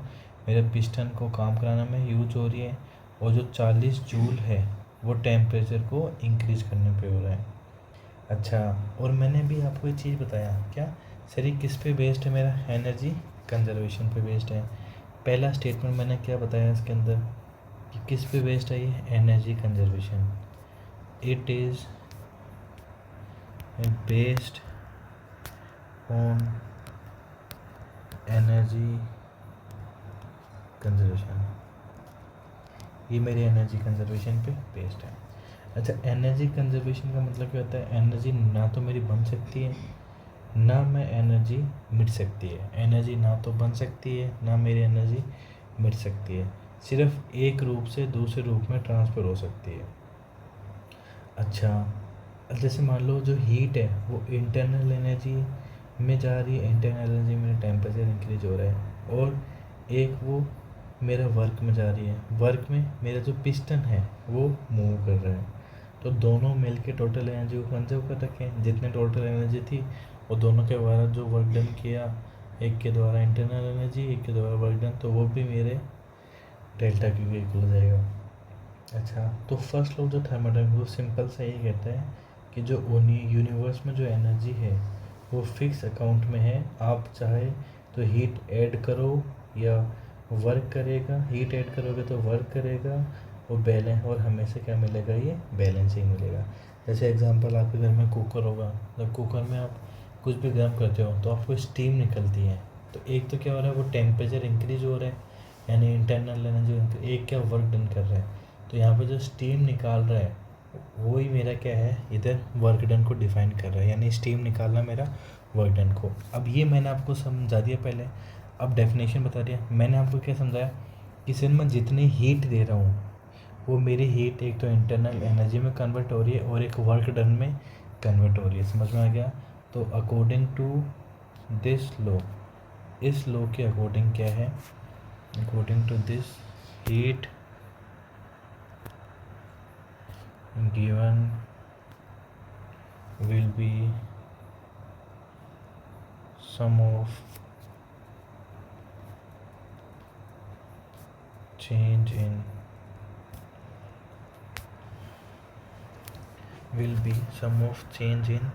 मेरे पिस्टन को काम कराने में यूज हो रही है, और जो 40 जूल है वो टेम्परेचर को इंक्रीज करने पे हो रहा है। अच्छा, और मैंने भी आपको एक चीज़ बताया क्या सर, ये किस पे बेस्ड है मेरा, एनर्जी कंजर्वेशन पे बेस्ड है। पहला स्टेटमेंट मैंने क्या बताया इसके अंदर कि किस पे बेस्ड है ये, energy conservation. It is based on energy conservation, ये मेरी एनर्जी कंजर्वेशन पे बेस्ड है। अच्छा, एनर्जी कंजर्वेशन का मतलब क्या होता है, एनर्जी ना तो मेरी बन सकती है ना मैं एनर्जी मिट सकती है। एनर्जी ना तो बन सकती है ना मेरी एनर्जी मिट सकती है, सिर्फ एक रूप से दूसरे रूप में ट्रांसफ़र हो सकती है। अच्छा, जैसे मान लो जो हीट है वो इंटरनल एनर्जी में जा रही है, इंटरनल एनर्जी मेरा टेम्परेचर इंक्रीज हो रहा है, और एक वो मेरा वर्क में जा रही है, वर्क में मेरा जो पिस्टन है वो मूव कर रहा है। तो दोनों मिल के टोटल एनर्जी को कंजर्व कर रखें, जितने टोटल एनर्जी थी वो दोनों के द्वारा जो वर्क डन किया, एक के द्वारा इंटरनल एनर्जी, एक के द्वारा वर्क डन, तो वो भी मेरे डेल्टा क्यू के इक्वल हो जाएगा। अच्छा, तो फर्स्ट लॉ जो थर्मोडायनामिक्स वो सिंपल सा ये कहता है कि जो यूनिवर्स में जो एनर्जी है वो फिक्स अकाउंट में है, आप चाहे तो हीट ऐड करो या वर्क करेगा, हीट ऐड करोगे तो वर्क करेगा, वो बैलेंस, और हमेशा क्या मिलेगा, ये बैलेंस ही मिलेगा। जैसे एग्जांपल, आपके घर में कुकर होगा, जब कुकर में आप कुछ भी गर्म करते हो तो आपको स्टीम निकलती है, तो एक तो क्या हो रहा है, वो टेम्परेचर इंक्रीज हो रहा है यानी इंटरनल एनर्जी, एक क्या वर्क डन कर रहा है, तो यहाँ पे जो स्टीम निकाल रहा है वो ही मेरा क्या है, इधर वर्क डन को डिफाइन कर रहा है, यानी स्टीम निकालना मेरा वर्क डन को। अब ये मैंने आपको समझा दिया पहले, अब डेफिनेशन बता दिया। मैंने आपको क्या समझाया कि सर मैं जितनी हीट दे रहा हूँ वो मेरी हीट एक तो इंटरनल एनर्जी में कन्वर्ट हो रही है और एक वर्क डन में कन्वर्ट हो रही है। समझ में आ गया? तो अकॉर्डिंग टू दिस लॉ, इस लॉ के अकॉर्डिंग क्या है, according to this heat given will be sum of change in will be sum of change in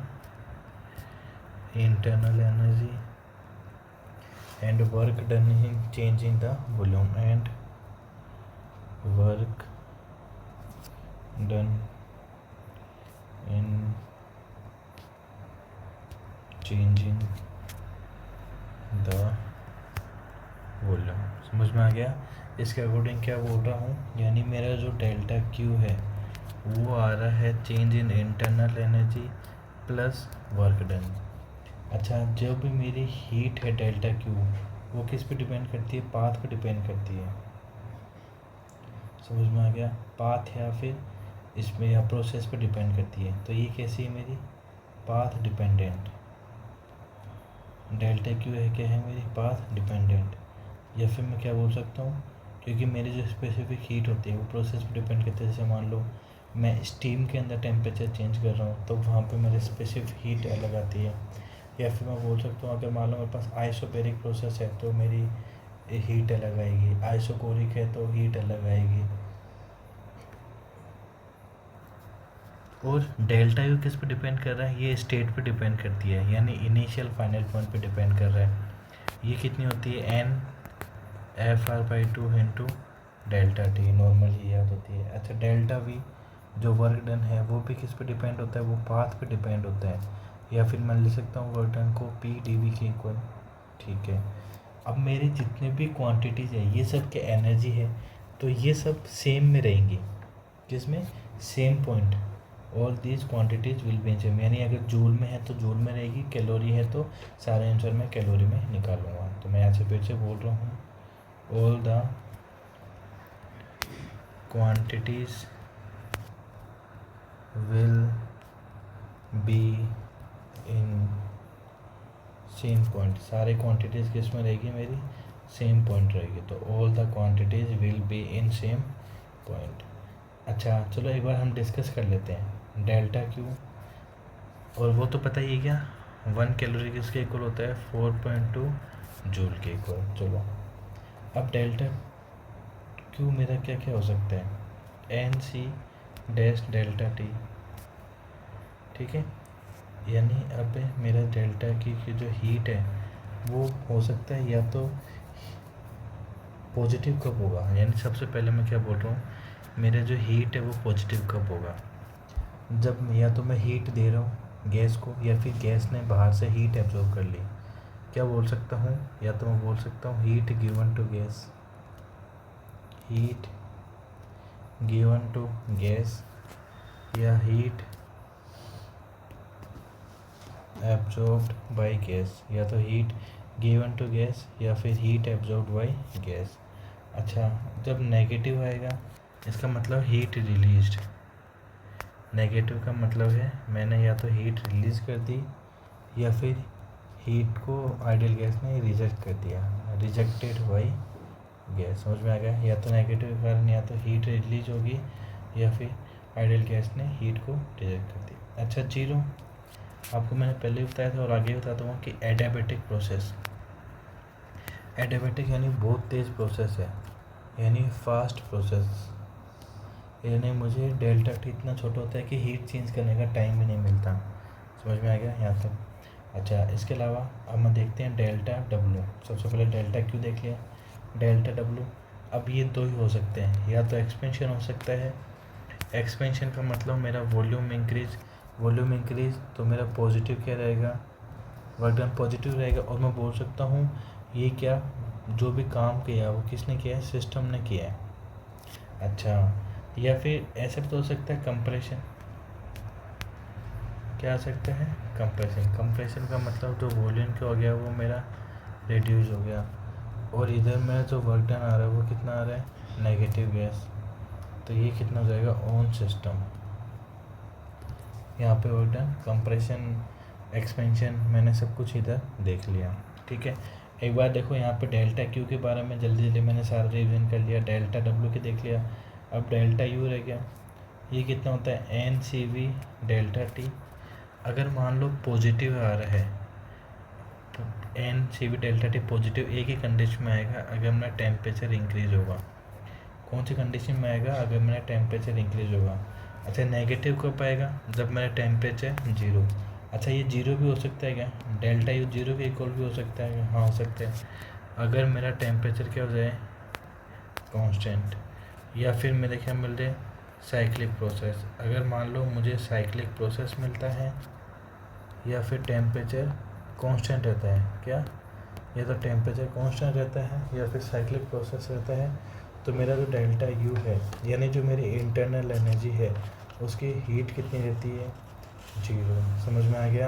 internal energy and work done in change in the volume and work done in change in the volume. समझ में आ गया? इसके according क्या बोल रहा हूँ, यानी मेरा जो डेल्टा क्यू है वो आ रहा है change in internal energy plus work done. अच्छा, जो भी मेरी हीट है डेल्टा क्यू वो किस पे डिपेंड करती है, पाथ पे डिपेंड करती है। समझ में आ गया? पाथ या फिर इसमें या प्रोसेस पे डिपेंड करती है। तो ये कैसी है मेरी, पाथ डिपेंडेंट। डेल्टा क्यू है क्या है मेरी, पाथ डिपेंडेंट। या फिर मैं क्या बोल सकता हूँ, क्योंकि मेरी जो स्पेसिफिक हीट होती है वो प्रोसेस पे डिपेंड करती है। जैसे मान लो मैं स्टीम के अंदर टेम्परेचर चेंज कर रहा हूँ तो वहाँ पे मेरी स्पेसिफिक हीट अलग आती है। या फिर मैं बोल सकता हूँ अगर मान लो मेरे पास आइसोबैरिक प्रोसेस है तो मेरी हीट अलग आएगी, आइसोकोरिक है तो हीट अलग आएगी। और डेल्टा यू किस पे डिपेंड कर रहा है, ये स्टेट पे डिपेंड करती है, यानी इनिशियल फाइनल पॉइंट पे डिपेंड कर रहा है। ये कितनी होती है, N F R by 2 into delta T, normal ही याद होती है। अच्छा, डेल्टा वी जो वर्क डन है वो भी किस पे डिपेंड होता है, वो पाथ पे डिपेंड होता है। या फिर मैं लिख सकता हूँ वर्क डन को पी डी वी के इक्वल। ठीक है, अब मेरे जितने भी क्वांटिटीज़ है ये सब के एनर्जी है तो ये सब सेम में रहेंगी, जिसमें same point, all these quantities will be same, यानी अगर जूल में है तो जूल में रहेगी, कैलोरी है तो सारे आंसर मैं कैलोरी में निकालूंगा। तो मैं यहाँ से फिर से बोल रहा हूँ, all the quantities will be in same point, सारे क्वांटिटीज़ किस में रहेगी मेरी, सेम पॉइंट रहेगी। तो all the quantities will be in same point। अच्छा, चलो एक बार हम डिस्कस कर लेते हैं डेल्टा क्यू, और वो तो पता ही है क्या, 1 कैलोरी किसके इक्वल होता है, 4.2 जूल के इक्वल। चलो अब डेल्टा क्यू मेरा क्या क्या हो सकता है, n C dash delta T, ठीक है। यानी अब मेरा डेल्टा की जो हीट है वो हो सकता है या तो पॉजिटिव कब होगा, यानी सबसे पहले मैं क्या बोल रहा हूँ, मेरा जो हीट है वो पॉजिटिव कब होगा, जब या तो मैं हीट दे रहा हूँ गैस को या फिर गैस ने बाहर से हीट एब्जॉर्ब कर ली। क्या बोल सकता हूँ, या तो मैं बोल सकता हूँ heat given to gas, heat given to gas, या हीट एब्जॉर्ब्ड बाय गैस, या तो हीट गिवन टू गैस या फिर हीट एब्जॉर्ब्ड बाय गैस। अच्छा, जब नेगेटिव आएगा इसका मतलब हीट रिलीज्ड, नेगेटिव का मतलब है मैंने या तो हीट रिलीज़ कर दी या फिर हीट को आइडियल गैस ने रिजेक्ट कर दिया, रिजेक्टेड बाई गैस। समझ में आ गया, या तो नेगेटिव के कारण या तो हीट रिलीज होगी या फिर आइडियल गैस ने हीट को रिजेक्ट कर दिया। अच्छा, जीरो आपको मैंने पहले बताया था और आगे बताता हूँ कि एडियाबैटिक प्रोसेस, एडियाबैटिक यानी बहुत तेज़ प्रोसेस है, यानी फास्ट प्रोसेस, यानी मुझे डेल्टा टी इतना छोटा होता है कि हीट चेंज करने का टाइम भी नहीं मिलता। समझ में आ गया यहाँ तक। अच्छा, इसके अलावा अब हम देखते हैं डेल्टा डब्लू। सबसे पहले डेल्टा क्यू देख लिया, डेल्टा डब्लू। अब ये दो ही हो सकते हैं, या तो एक्सपेंशन हो सकता है, एक्सपेंशन का मतलब मेरा वॉल्यूम इंक्रीज, वॉल्यूम इंक्रीज तो मेरा पॉजिटिव क्या रहेगा, वर्क डन पॉजिटिव रहेगा, और मैं बोल सकता हूँ ये क्या, जो भी काम किया वो किसने किया है, सिस्टम ने किया है। अच्छा, या फिर ऐसे भी तो हो सकता है कंप्रेशन, क्या आ सकता है, कंप्रेशन। कंप्रेशन का मतलब जो वॉल्यूम क्या हो गया वो मेरा रिड्यूस हो गया, और इधर मेरा जो वर्क डन आ रहा है वो कितना आ रहा है, नेगेटिव गैस, तो ये कितना हो जाएगा ऑन सिस्टम। यहाँ पे वर्क डन, कंप्रेशन, एक्सपेंशन, मैंने सब कुछ इधर देख लिया, ठीक है। एक बार देखो यहाँ पे डेल्टा क्यू के बारे में जल्दी जल्दी मैंने सारा रिविजन कर लिया, डेल्टा डब्ल्यू के देख लिया, अब डेल्टा यू रह गया। ये कितना होता है, n C V delta T. अगर मान लो पॉजिटिव आ रहा है, n C V delta T positive एक ही कंडीशन में आएगा, अगर मेरा टेम्परेचर इंक्रीज होगा। कौन सी कंडीशन में आएगा, अगर मेरा टेम्परेचर इंक्रीज होगा। अच्छा, नेगेटिव कब आएगा, जब मेरा टेम्परेचर जीरो। अच्छा, ये जीरो भी हो सकता है क्या, डेल्टा यू जीरो के इक्वल भी हो सकता है क्या, हाँ हो सकता है, अगर मेरा टेम्परेचर क्या हो जाए, कांस्टेंट, या फिर मेरे क्या मिल जाए, साइक्लिक प्रोसेस। अगर मान लो मुझे साइक्लिक प्रोसेस मिलता है या फिर टेम्परेचर कांस्टेंट रहता है, क्या, या तो टेम्परेचर कांस्टेंट रहता है या फिर साइक्लिक प्रोसेस रहता है, तो मेरा जो डेल्टा यू है, यानी जो मेरी इंटरनल एनर्जी है उसकी हीट कितनी रहती है, जीरो। समझ में आ गया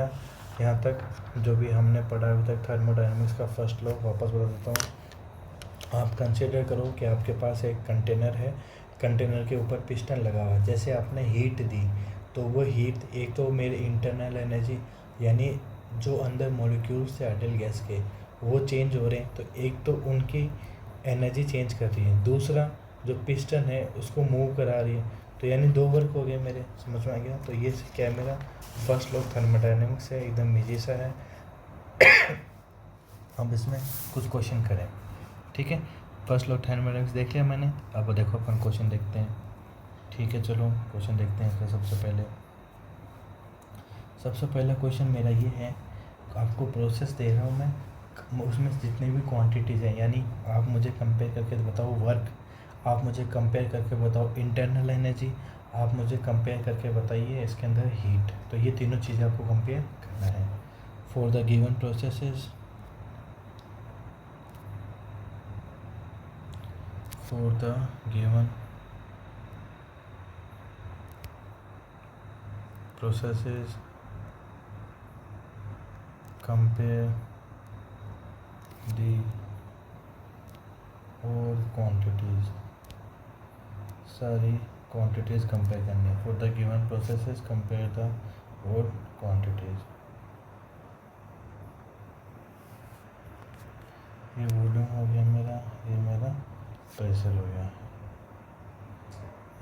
यहाँ तक। जो भी हमने पढ़ा अभी तक थर्मोडायनामिक्स का फर्स्ट लॉ वापस बता देता हूँ। आप कंसिडर करो कि आपके पास एक कंटेनर है, कंटेनर के ऊपर पिस्टन लगा हुआ है, जैसे आपने हीट दी तो वो हीट, एक तो मेरी इंटरनल एनर्जी यानी जो अंदर मॉलिक्यूल्स थे आइडियल गैस के वो चेंज हो रहे हैं, तो एक तो उनकी एनर्जी चेंज कर रही है, दूसरा जो पिस्टन है उसको मूव करा रही है, तो यानी दो वर्क हो गए मेरे। समझ में आ गया। तो ये क्या है, मेरा फर्स्ट लॉ थर्मोडायनेमिक्स है, एकदम इजी सा है। अब इसमें कुछ क्वेश्चन करें, ठीक है। फर्स्ट लॉ थर्मोडायनेमिक्स देख लिया मैंने, अब देखो अपन क्वेश्चन देखते हैं, ठीक है। चलो क्वेश्चन देखते हैं। तो सबसे पहला क्वेश्चन मेरा ये है, आपको प्रोसेस दे रहा हूँ मैं, उसमें जितनी भी क्वांटिटीज़ हैं, यानी आप मुझे कंपेयर करके बताओ वर्क, आप मुझे कंपेयर करके बताओ इंटरनल एनर्जी, आप मुझे कंपेयर करके बताइए इसके अंदर हीट। तो ये तीनों चीज़ें आपको कंपेयर करना है। For the given processes, for the given processes compare the और क्वांटिटीज़, सारी क्वांटिटीज़ कंपेयर करनी है। For the given processes compare the और क्वांटिटीज़। ये वॉल्यूम हो गया मेरा, ये मेरा प्रेशर हो गया,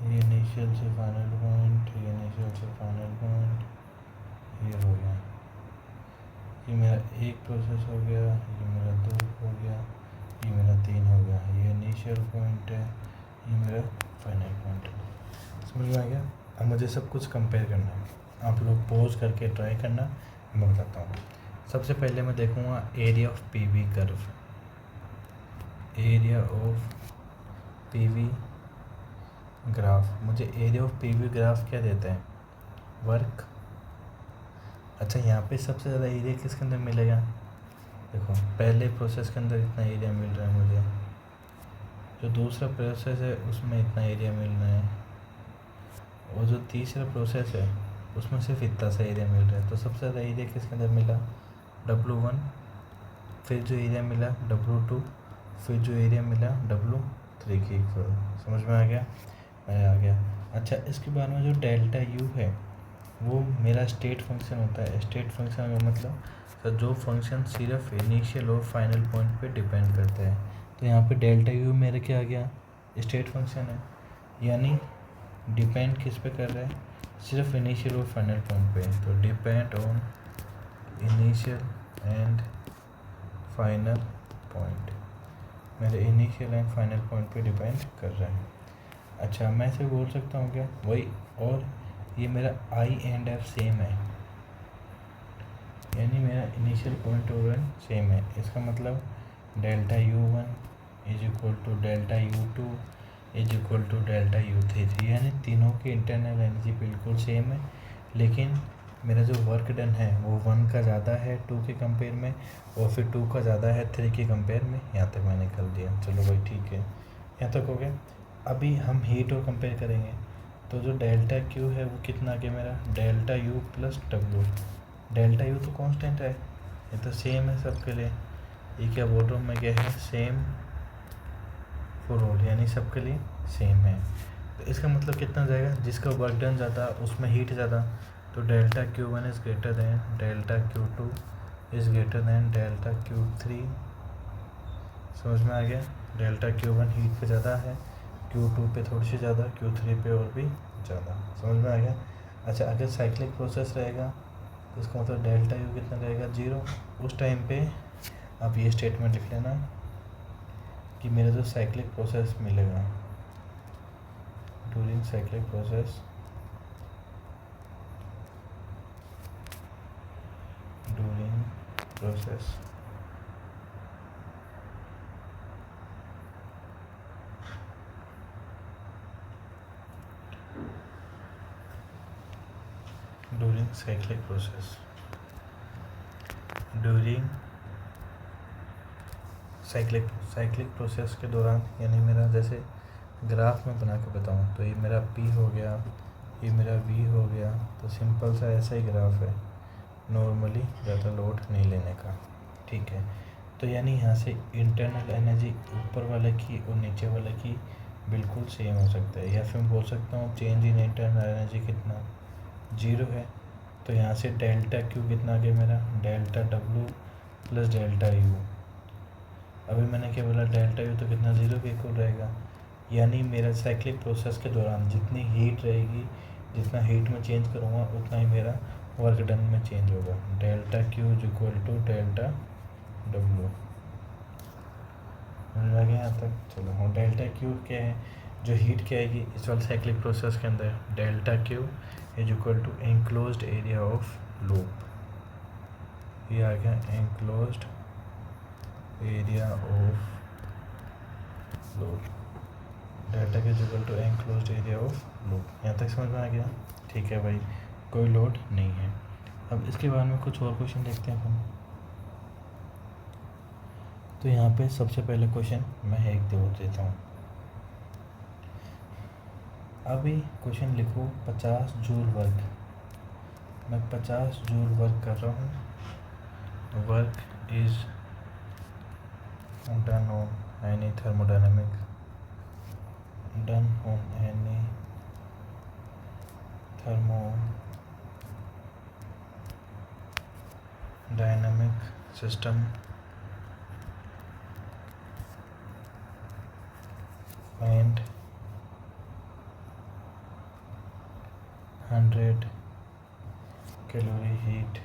ये इनिशियल से फाइनल पॉइंट, ये इनिशियल से फाइनल पॉइंट, ये हो गया। ये मेरा एक प्रोसेस हो गया, ये मेरा दो हो गया, ये मेरा तीन हो गया। ये इनिशियल पॉइंट है, ये मेरा फाइनल पॉइंट है। समझ में आ गया। अब मुझे सब कुछ कंपेयर करना है, आप लोग पॉज करके ट्राई करना, मैं बताता हूँ। सबसे पहले मैं देखूँगा area of PV curve, area of PV graph. मुझे एरिया ऑफ पीवी ग्राफ क्या देता है, वर्क। अच्छा, यहाँ पे सबसे ज़्यादा एरिया किसके अंदर मिलेगा, देखो पहले प्रोसेस के अंदर इतना एरिया मिल रहा है मुझे, जो दूसरा प्रोसेस है उसमें इतना एरिया मिल रहा है, और जो तीसरा प्रोसेस है उसमें सिर्फ इतना सा एरिया मिल रहा है। तो सबसे ज़्यादा एरिया किसके अंदर मिला, W1, फिर जो एरिया मिला W2, फिर जो एरिया मिला W3 की इक्वल। समझ में आ गया, आ गया। अच्छा, इसके बाद में जो डेल्टा यू है वो मेरा स्टेट फंक्शन होता है। स्टेट फंक्शन का मतलब सर जो फंक्शन सिर्फ इनिशियल और फाइनल पॉइंट पे डिपेंड करता है। तो यहाँ पे डेल्टा यू मेरा क्या आ गया, स्टेट फंक्शन है, यानी डिपेंड किस पे कर रहा है, सिर्फ इनिशियल और फाइनल पॉइंट पे। तो depend on initial and final point, मेरे इनिशियल एंड फाइनल पॉइंट पे डिपेंड कर रहा है। अच्छा, मैं इसे बोल सकता हूँ क्या, वही, और ये मेरा आई एंड एफ सेम है, यानी मेरा इनिशियल पॉइंट और सेम है। इसका मतलब delta U1 is equal to delta U2 is equal to delta U3, यानी तीनों की इंटरनल एनर्जी बिल्कुल सेम है, लेकिन मेरा जो वर्क डन है वो 1 का ज़्यादा है 2 के कंपेयर में, और फिर 2 का ज़्यादा है 3 के कंपेयर में। यहाँ तक मैंने कर दिया, चलो भाई ठीक है, यहाँ तक हो गया। अभी हम हीट और कंपेयर करेंगे, तो जो डेल्टा क्यू है वो कितना आ गया मेरा, delta U plus W. Delta U तो कांस्टेंट है, ये तो सेम है सबके लिए, ये क्या बोल रहा हूँ मैं, क्या है, सेम फॉर ऑल, यानी सबके लिए सेम है। तो इसका मतलब कितना जाएगा, जिसका वर्क डन ज़्यादा उसमें हीट ज़्यादा, तो delta Q1 is greater than delta Q2 is greater than delta Q3। समझ में आ गया, डेल्टा Q1 हीट पे ज़्यादा है, Q2 पे थोड़ी सी ज़्यादा, Q3 पे और भी ज़्यादा। समझ में आ गया। अच्छा, अगर साइक्लिक प्रोसेस रहेगा तो इसका मतलब डेल्टा यू कितना रहेगा, 0। उस टाइम पे आप ये स्टेटमेंट लिख लेना कि मेरा जो साइक्लिक प्रोसेस मिलेगा during cyclic process, during process during cyclic process, during cyclic process के दौरान, यानी मेरा जैसे ग्राफ में बना के बताऊँ तो ये मेरा P हो गया, ये मेरा V हो गया, तो सिंपल सा ऐसा ही ग्राफ है, नॉर्मली ज़्यादा लोड नहीं लेने का, ठीक है। तो यानी यहाँ से इंटरनल एनर्जी ऊपर वाले की और नीचे वाले की बिल्कुल सेम हो सकता है, या फिर मैं बोल सकता हूँ चेंज इन इंटरनल एनर्जी कितना, 0 है। तो यहाँ से डेल्टा क्यू कितना आ गया मेरा, delta W plus delta U. अभी मैंने क्या बोला, डेल्टा यू तो कितना, 0 के इक्वल रहेगा, यानी मेरा साइक्लिक प्रोसेस के दौरान जितनी हीट रहेगी, जितना हीट में चेंज करूँगा उतना ही मेरा वर्क डन में चेंज होगा। Delta Q is equal to delta W. समझ आ गया यहाँ तक, चलो। हाँ, डेल्टा क्यू क्या है, जो हीट क्या आएगी इस वाले साइक्लिक प्रोसेस के अंदर, delta Q is equal to enclosed area of loop, ये आ गया enclosed area of loop, delta के equal to enclosed area of loop. यहाँ तक समझ में आ गया, ठीक है भाई, कोई लोड नहीं है। अब इसके बाद में कुछ और क्वेश्चन देखते हैं अपन। तो यहाँ पे सबसे पहले क्वेश्चन मैं एक दे देता हूँ। अभी क्वेश्चन लिखो 50 जूल वर्क, मैं 50 जूल वर्क कर रहा हूँ, work is done on any thermodynamic, done on any thermodynamic system and 100 calorie heat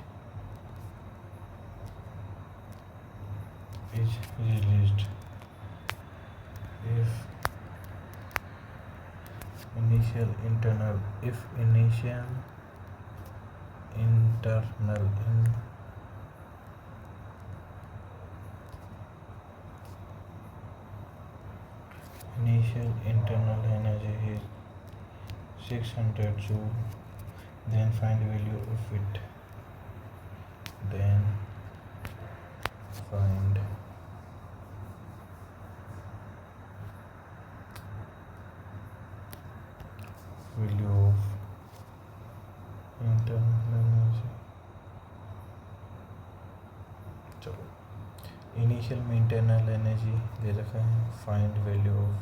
is released if initial internal if initial internal initial internal energy is 600 joule, then find value of it. Then find value of internal energy. चलो initial में internal energy दे रखा है, find value of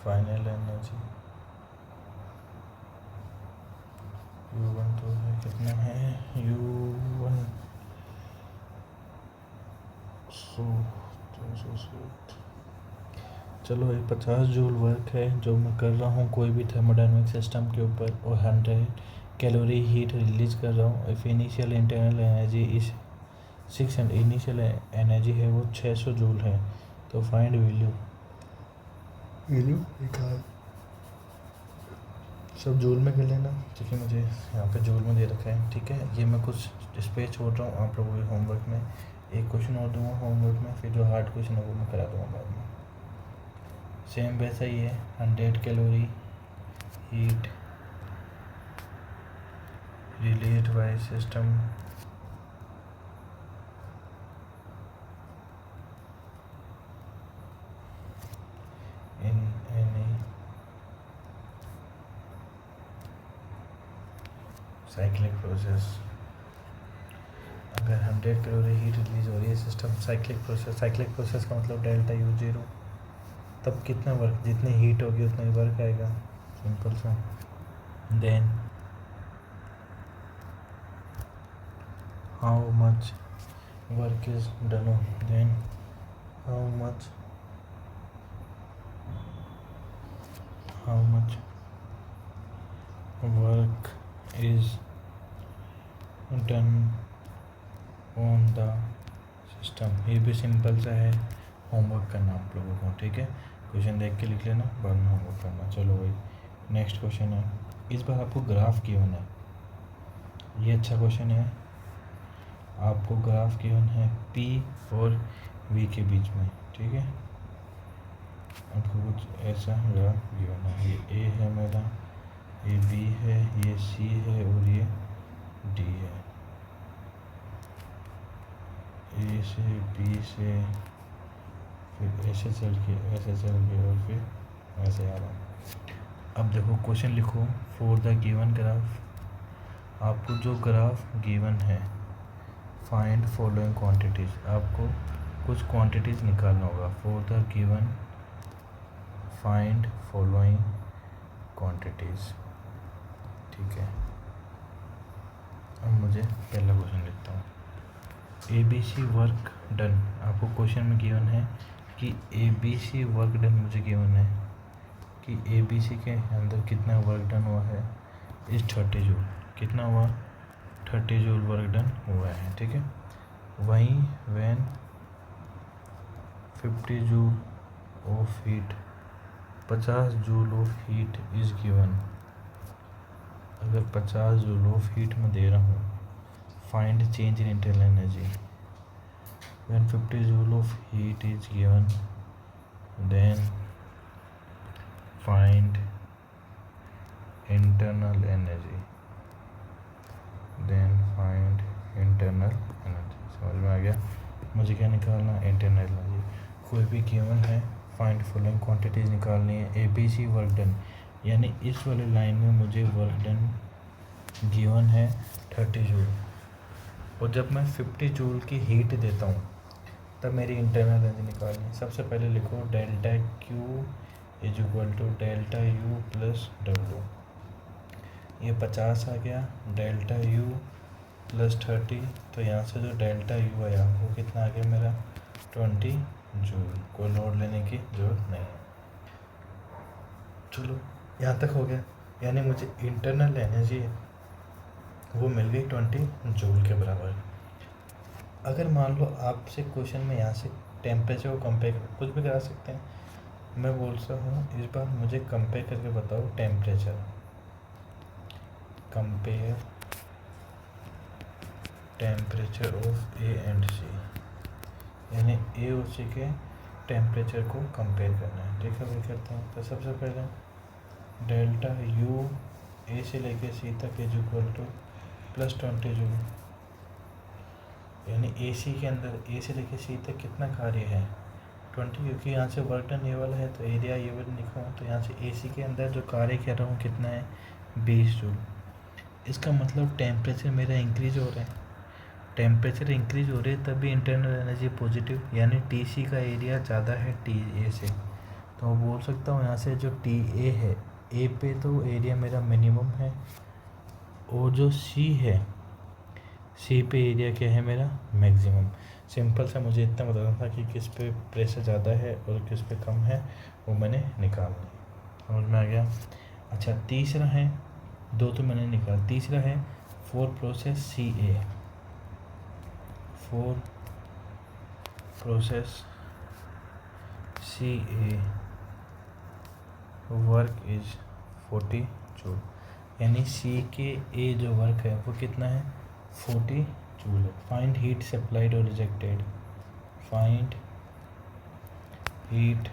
final energy. U1 तो है, कितना है U1 100। चलो ये 50 जूल वर्क है जो मैं कर रहा हूँ कोई भी थर्मोडायनेमिक सिस्टम के ऊपर, और 100 कैलोरी हीट रिलीज कर रहा हूँ। इफ इनिशियल इंटरनल एनर्जी इस 600, इनिशियल एनर्जी है वो 600 जूल है, तो फाइंड वैल्यू निकाल। सब जूल में कर लेना, क्योंकि मुझे यहाँ पे जूल में दे रखा है। ठीक है, ये मैं कुछ स्पेस छोड़ रहा हूँ आप लोगों के होमवर्क में। एक क्वेश्चन और दूंगा होमवर्क में, फिर जो हार्ड क्वेश्चन है वो मैं करा दूँगा बाद में। सेम वैसा ही है, 100 calorie heat released by system in any cyclic process. अगर 100 कैलोरी हीट रिलीज हो रही है सिस्टम साइक्लिक प्रोसेस का मतलब डेल्टा U 0, तब कितना वर्क, जितनी हीट होगी उतना ही वर्क आएगा, सिंपल सा। Then how much work is done, then how much work is done on the system. ये भी सिंपल सा है, होमवर्क करना आप लोगों को। ठीक है, क्वेश्चन देख के लिख लेना, बाद में होमवर्क करना। चलो भाई नेक्स्ट क्वेश्चन है, इस बार आपको ग्राफ गिवन है। ये अच्छा क्वेश्चन है, आपको ग्राफ गिवन है P और V के बीच में। ठीक है, आपको कुछ ऐसा ग्राफ गिवन है, ये A है मेरा, ये B है, ये C है और ये D है। A से B से फिर ऐसे चल के और फिर ऐसे आ रहा। अब देखो क्वेश्चन लिखो, फॉर द गिवन ग्राफ, आपको जो ग्राफ गिवन है फाइंड फॉलोइंग क्वांटिटीज, आपको कुछ क्वांटिटीज निकालना होगा। For the given find following quantities. ठीक है, अब मुझे पहला क्वेश्चन लिखता हूँ। ABC वर्क डन, आपको क्वेश्चन में गिवन है कि ABC वर्क डन मुझे गिवन है कि ABC के अंदर कितना वर्क डन हुआ है, इस 30 जूल। कितना हुआ, 30 जूल वर्क डन हुआ है। ठीक है, वहीं when 50 joule of heat, 50 joule of heat is given, अगर 50 जूल ऑफ हीट में दे रहा हूँ, find change in internal energy. When 50 joule of heat is given, then find internal energy. समझ में आ गया मुझे क्या निकालना, इंटरनल एनर्जी। कोई भी गिवन है, फाइंड फॉलोइंग क्वांटिटीज निकालनी है। ABC वर्क डन, यानी इस वाले लाइन में मुझे वर्क डन गिवन है 30 जूल, और जब मैं 50 जूल की हीट देता हूँ तब मेरी इंटरनल एनर्जी निकालनी है। सबसे पहले लिखो delta Q is equal to delta U plus W। ये 50 आ गया, डेल्टा U प्लस 30, तो यहाँ से जो डेल्टा U आया वो कितना आ गया मेरा 20 जूल। कोई लोड लेने की ज़रूरत नहीं है। चलो यहाँ तक हो गया, यानी मुझे इंटरनल एनर्जी वो मिल गई 20 जूल के बराबर। अगर मान लो आपसे क्वेश्चन में यहाँ से टेम्परेचर को कंपेयर कुछ भी करा सकते हैं, मैं बोल सकता हूँ इस बार मुझे कंपेयर करके बताओ temperature, compare temperature of A and C, यानी ए और सी के टेम्परेचर को कंपेयर करना है। ठीक है भाई, करते हैं। तो सबसे पहले डेल्टा यू ए से लेके सी तक इज इक्वल टू +20 जूल, यानी ए सी के अंदर ए से लेके सी तक कितना कार्य है 20, क्योंकि यहाँ से वर्क डन ये वाला है तो एरिया ये वाला लिखा हूँ, तो यहाँ से ए सी के अंदर जो कार्य कर रहा हूँ कितना है 20 जूल। इसका मतलब टेम्परेचर मेरा इंक्रीज हो रहा है, टेम्परेचर इंक्रीज हो रही है तभी इंटरनल एनर्जी पॉजिटिव, यानी टी सी का एरिया ज़्यादा है टी ए से। तो मैं बोल सकता हूँ यहाँ से जो टी ए है, ए पे तो एरिया मेरा मिनिमम है, और जो सी है सी पे एरिया क्या है मेरा मैक्सिमम। सिंपल सा मुझे इतना बताना था कि किस पे प्रेशर ज़्यादा है और किस पे कम है, वो मैंने निकालना, समझ में आ गया। अच्छा, तीसरा है, दो तो मैंने निकाला, तीसरा है for process C A, for process C A work is 40 joule, यानी सी के ए जो वर्क है वो कितना है 40 जूल है। फाइंड हीट सप्लाइड और rejected, find heat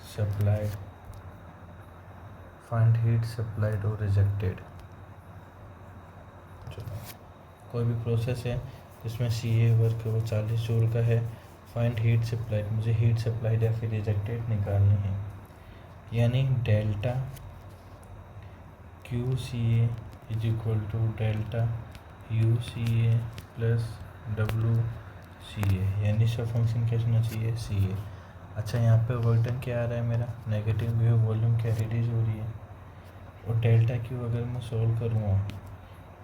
supplied, find heat supplied और रिजेक्टेड। चलो, कोई भी प्रोसेस है जिसमें सी ए वर्क वो 40 जूल का है, फाइंड हीट सप्लाइड, मुझे हीट सप्लाइड या फिर रिजेक्टेड निकालनी है, यानी delta Q C A is equal to delta U C A plus W C A, यानी इसका फंक्शन क्या होना चाहिए सी ए। अच्छा, यहाँ पे वर्क डन क्या आ रहा है मेरा नेगेटिव, वेव वॉल्यूम क्या रिलीज हो रही है, और डेल्टा क्यू अगर मैं सोल्व करूँगा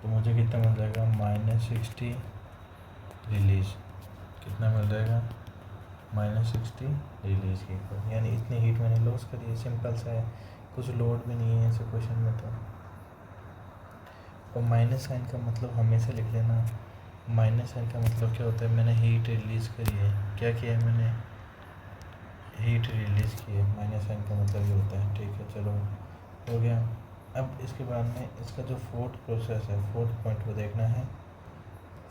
तो मुझे कितना मिल जाएगा -60 रिलीज, कितना मिल जाएगा -60 रिलीज की, यानी इतनी हीट मैंने लॉस करी है। सिंपल सा है, कुछ लोड भी नहीं है ऐसे क्वेश्चन में तो। और माइनस साइन का मतलब हमेशा लिख लेना, माइनस साइन का मतलब क्या होता है, मैंने हीट रिलीज़ करी है, क्या किया है मैंने हीट रिलीज़ की है, माइनस साइन का मतलब ये होता है। ठीक है, चलो हो गया। अब इसके बाद में इसका जो फोर्थ प्रोसेस है, फोर्थ पॉइंट को देखना है,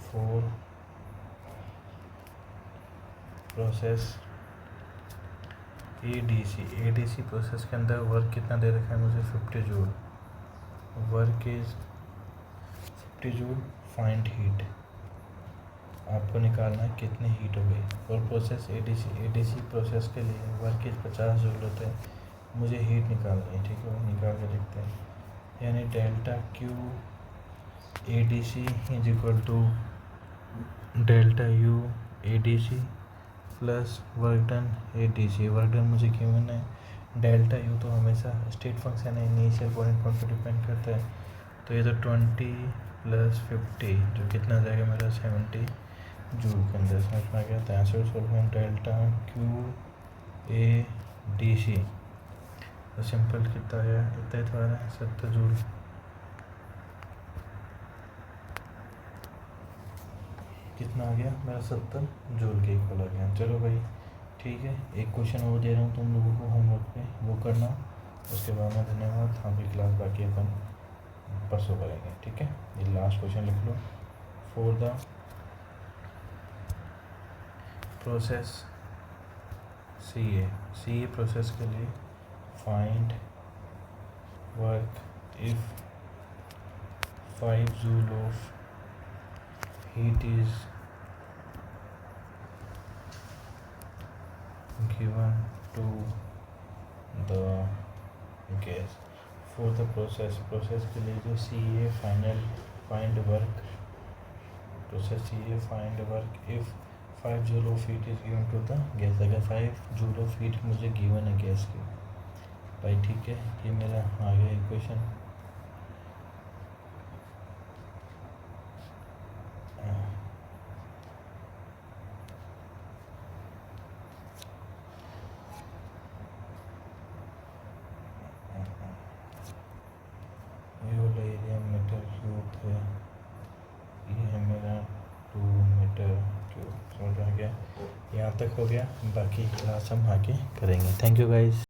फोर्थ प्रोसेस एडीसी प्रोसेस के अंदर वर्क कितना दे रखा है मुझे 50 joule, work is 50 joule, find heat, आपको निकालना है कितनी हीट हो गई। और प्रोसेस एडीसी प्रोसेस के लिए वर्क इज 50 जूल होता है, मुझे हीट निकालनी है। ठीक है, निकाल के देखते हैं, यानी delta Q A D C is equal to delta U A D C plus work done A D C. Work done मुझे क्यों है, डेल्टा यू तो हमेशा स्टेट फंक्शन है, इनिशियल बॉइलिंग पॉइंट पर डिपेंड करता है, तो ये तो 20 + 50 जो कितना जाएगा मेरा 70 जूल के अंदर, समझ में आ गया। तो आंसर सोल्व हूँ delta Q A D C, तो सिंपल कितना आया, इतना ही तो आ रहा है 70 जूल। कितना आ गया मेरा 70 जूल के इक्वल आ गया। चलो भाई ठीक है, एक क्वेश्चन और दे रहा हूँ तुम लोगों को होमवर्क पे, वो करना, उसके बाद में धन्यवाद। आपकी क्लास बाकी अपन परसों करेंगे। ठीक है, ये लास्ट क्वेश्चन लिख लो। For the process C A process के लिए find work if 5 joule of heat is given to the gas। For the process के लिए जो C A find work, process C A find work if 5 joule of heat is given to the gas, अगर 5 joule of heat मुझे given है gas की भाई। ठीक है, ये मेरा आ गया इक्वेशन। एरिया मीटर क्यूब है, ये है मेरा 2 मीटर क्यूब, समझ आ गया। यहाँ तक हो गया, बाकी क्लास हम आगे करेंगे। Thank you guys.